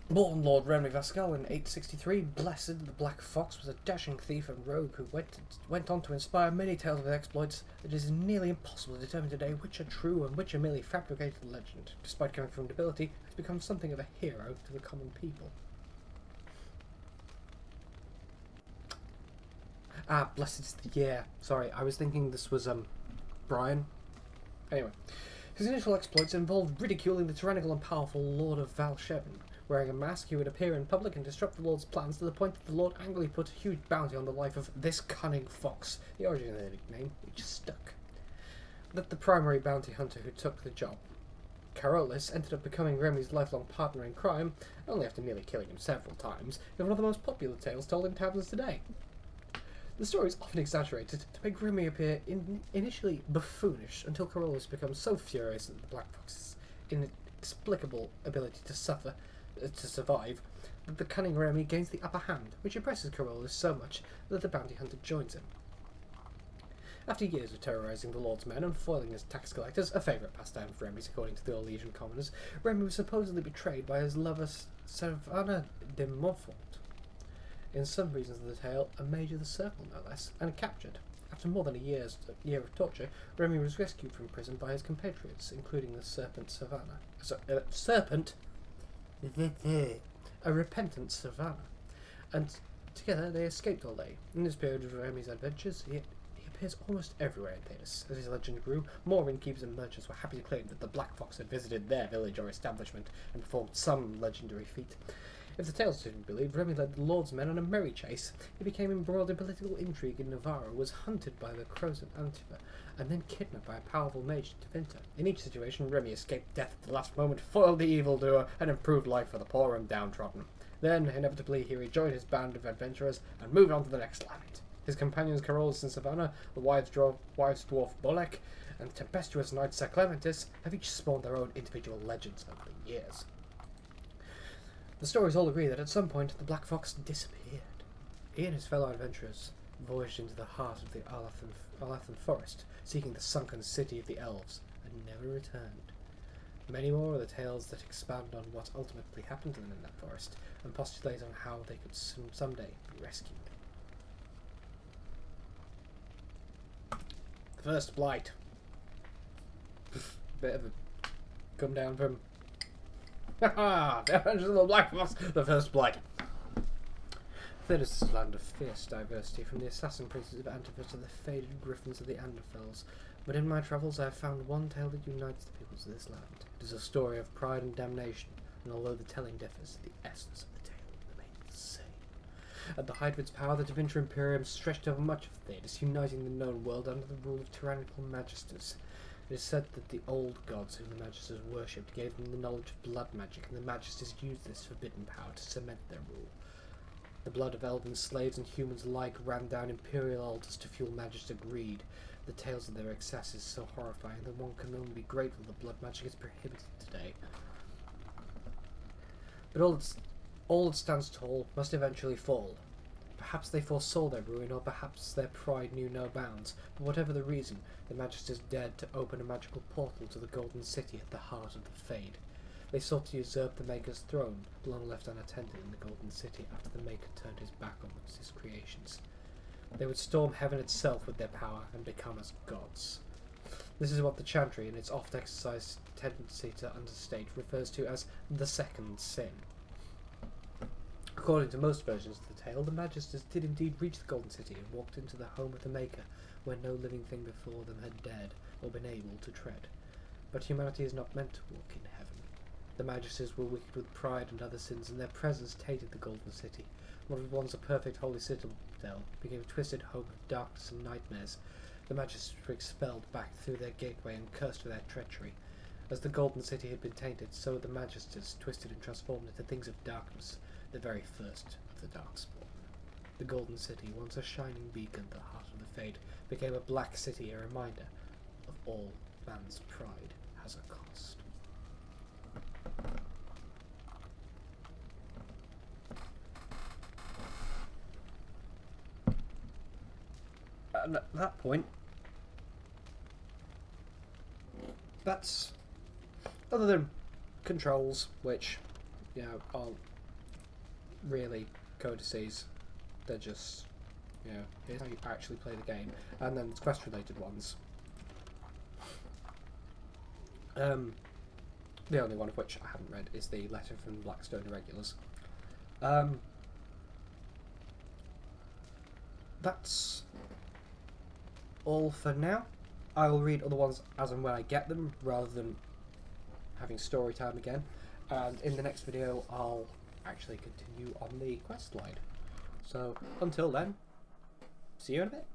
Born Lord Remy Vascal in 863, Blessed the Black Fox was a dashing thief and rogue who went on to inspire many tales of his exploits. It is nearly impossible to determine today which are true and which are merely fabricated legend. Despite coming from nobility, he has become something of a hero to the common people. Ah, blessed is the year. Sorry, I was thinking this was, Brian. Anyway, his initial exploits involved ridiculing the tyrannical and powerful Lord of Valshevin. Wearing a mask, he would appear in public and disrupt the Lord's plans to the point that the Lord angrily put a huge bounty on the life of this cunning fox, the origin of the nickname, which stuck. That the primary bounty hunter who took the job, Carolus, ended up becoming Remy's lifelong partner in crime, only after nearly killing him several times, in one of the most popular tales told in taverns today. The story is often exaggerated to make Remy appear initially buffoonish until Carolus becomes so furious at the Black Fox's inexplicable ability to survive that the cunning Remy gains the upper hand, which impresses Carolus so much that the bounty hunter joins him. After years of terrorising the Lord's men and foiling his tax collectors, a favourite pastime for Remy's according to the Orlesian commoners, Remy was supposedly betrayed by his lover Savannah de Montfort. In some regions of the tale, a Mage of the Circle, no less, and captured. After more than a year of torture, Remy was rescued from prison by his compatriots, including the serpent Savannah. A repentant Savannah. And together they escaped all day. In this period of Remy's adventures, he appears almost everywhere in Thedas. As his legend grew, more innkeepers and merchants were happy to claim that the Black Fox had visited their village or establishment and performed some legendary feat. If the tales to be believed, Remy led the Lord's men on a merry chase. He became embroiled in political intrigue in Navarra, was hunted by the crows of Antifa, and then kidnapped by a powerful mage de Vinter. In each situation, Remy escaped death at the last moment, foiled the evildoer, and improved life for the poor and downtrodden. Then, inevitably, he rejoined his band of adventurers and moved on to the next land. His companions Carolus and Savannah, the wise dwarf Bolek, and the tempestuous knight Sir Clementis have each spawned their own individual legends over the years. The stories all agree that at some point the Black Fox disappeared. He and his fellow adventurers voyaged into the heart of the Alathan forest, seeking the sunken city of the elves, and never returned. Many more are the tales that expand on what ultimately happened to them in that forest and postulate on how they could someday be rescued. The First Blight. Bit of a come down from haha! The Adventures of the Black Fox, the First Blight. This is a land of fierce diversity, from the assassin princes of Antifa to the faded griffins of the Anderfels. But in my travels I have found one tale that unites the peoples of this land. It is a story of pride and damnation, and although the telling differs, the essence of the tale remains the same. At the height of its power, the Da Vinci Imperium stretched over much of Thedas, uniting the known world under the rule of tyrannical magisters. It is said that the old gods whom the magisters worshipped gave them the knowledge of blood magic, and the magisters used this forbidden power to cement their rule. The blood of elven slaves and humans alike ran down imperial altars to fuel magister greed. The tales of their excess is so horrifying that one can only be grateful that blood magic is prohibited today. But all that stands tall must eventually fall. Perhaps they foresaw their ruin, or perhaps their pride knew no bounds, but whatever the reason, the magisters dared to open a magical portal to the Golden City at the heart of the Fade. They sought to usurp the Maker's throne, long left unattended in the Golden City after the Maker turned his back on his creations. They would storm heaven itself with their power and become as gods. This is what the Chantry, in its oft-exercised tendency to understate, refers to as the Second Sin. According to most versions of the tale, the Magisters did indeed reach the Golden City and walked into the home of the Maker, where no living thing before them had dared or been able to tread. But humanity is not meant to walk in heaven. The Magisters were wicked with pride and other sins, and their presence tainted the Golden City. What was once a perfect holy citadel became a twisted home of darkness and nightmares. The Magisters were expelled back through their gateway and cursed for their treachery. As the Golden City had been tainted, so were the Magisters twisted and transformed into things of darkness, the very first of the Darkspawn. The Golden City, once a shining beacon at the heart of the Fade, became a black city, a reminder of all man's pride has a cost. And at that point, that's, other than controls, which, you know, aren't really codices, they're just, you know, here's how you actually play the game, and then there's quest-related ones. The only one of which I haven't read is the Letter from Blackstone Irregulars. That's all for now. I will read other ones as and when I get them, rather than having story time again. And in the next video, I'll actually continue on the quest line. So until then, see you in a bit.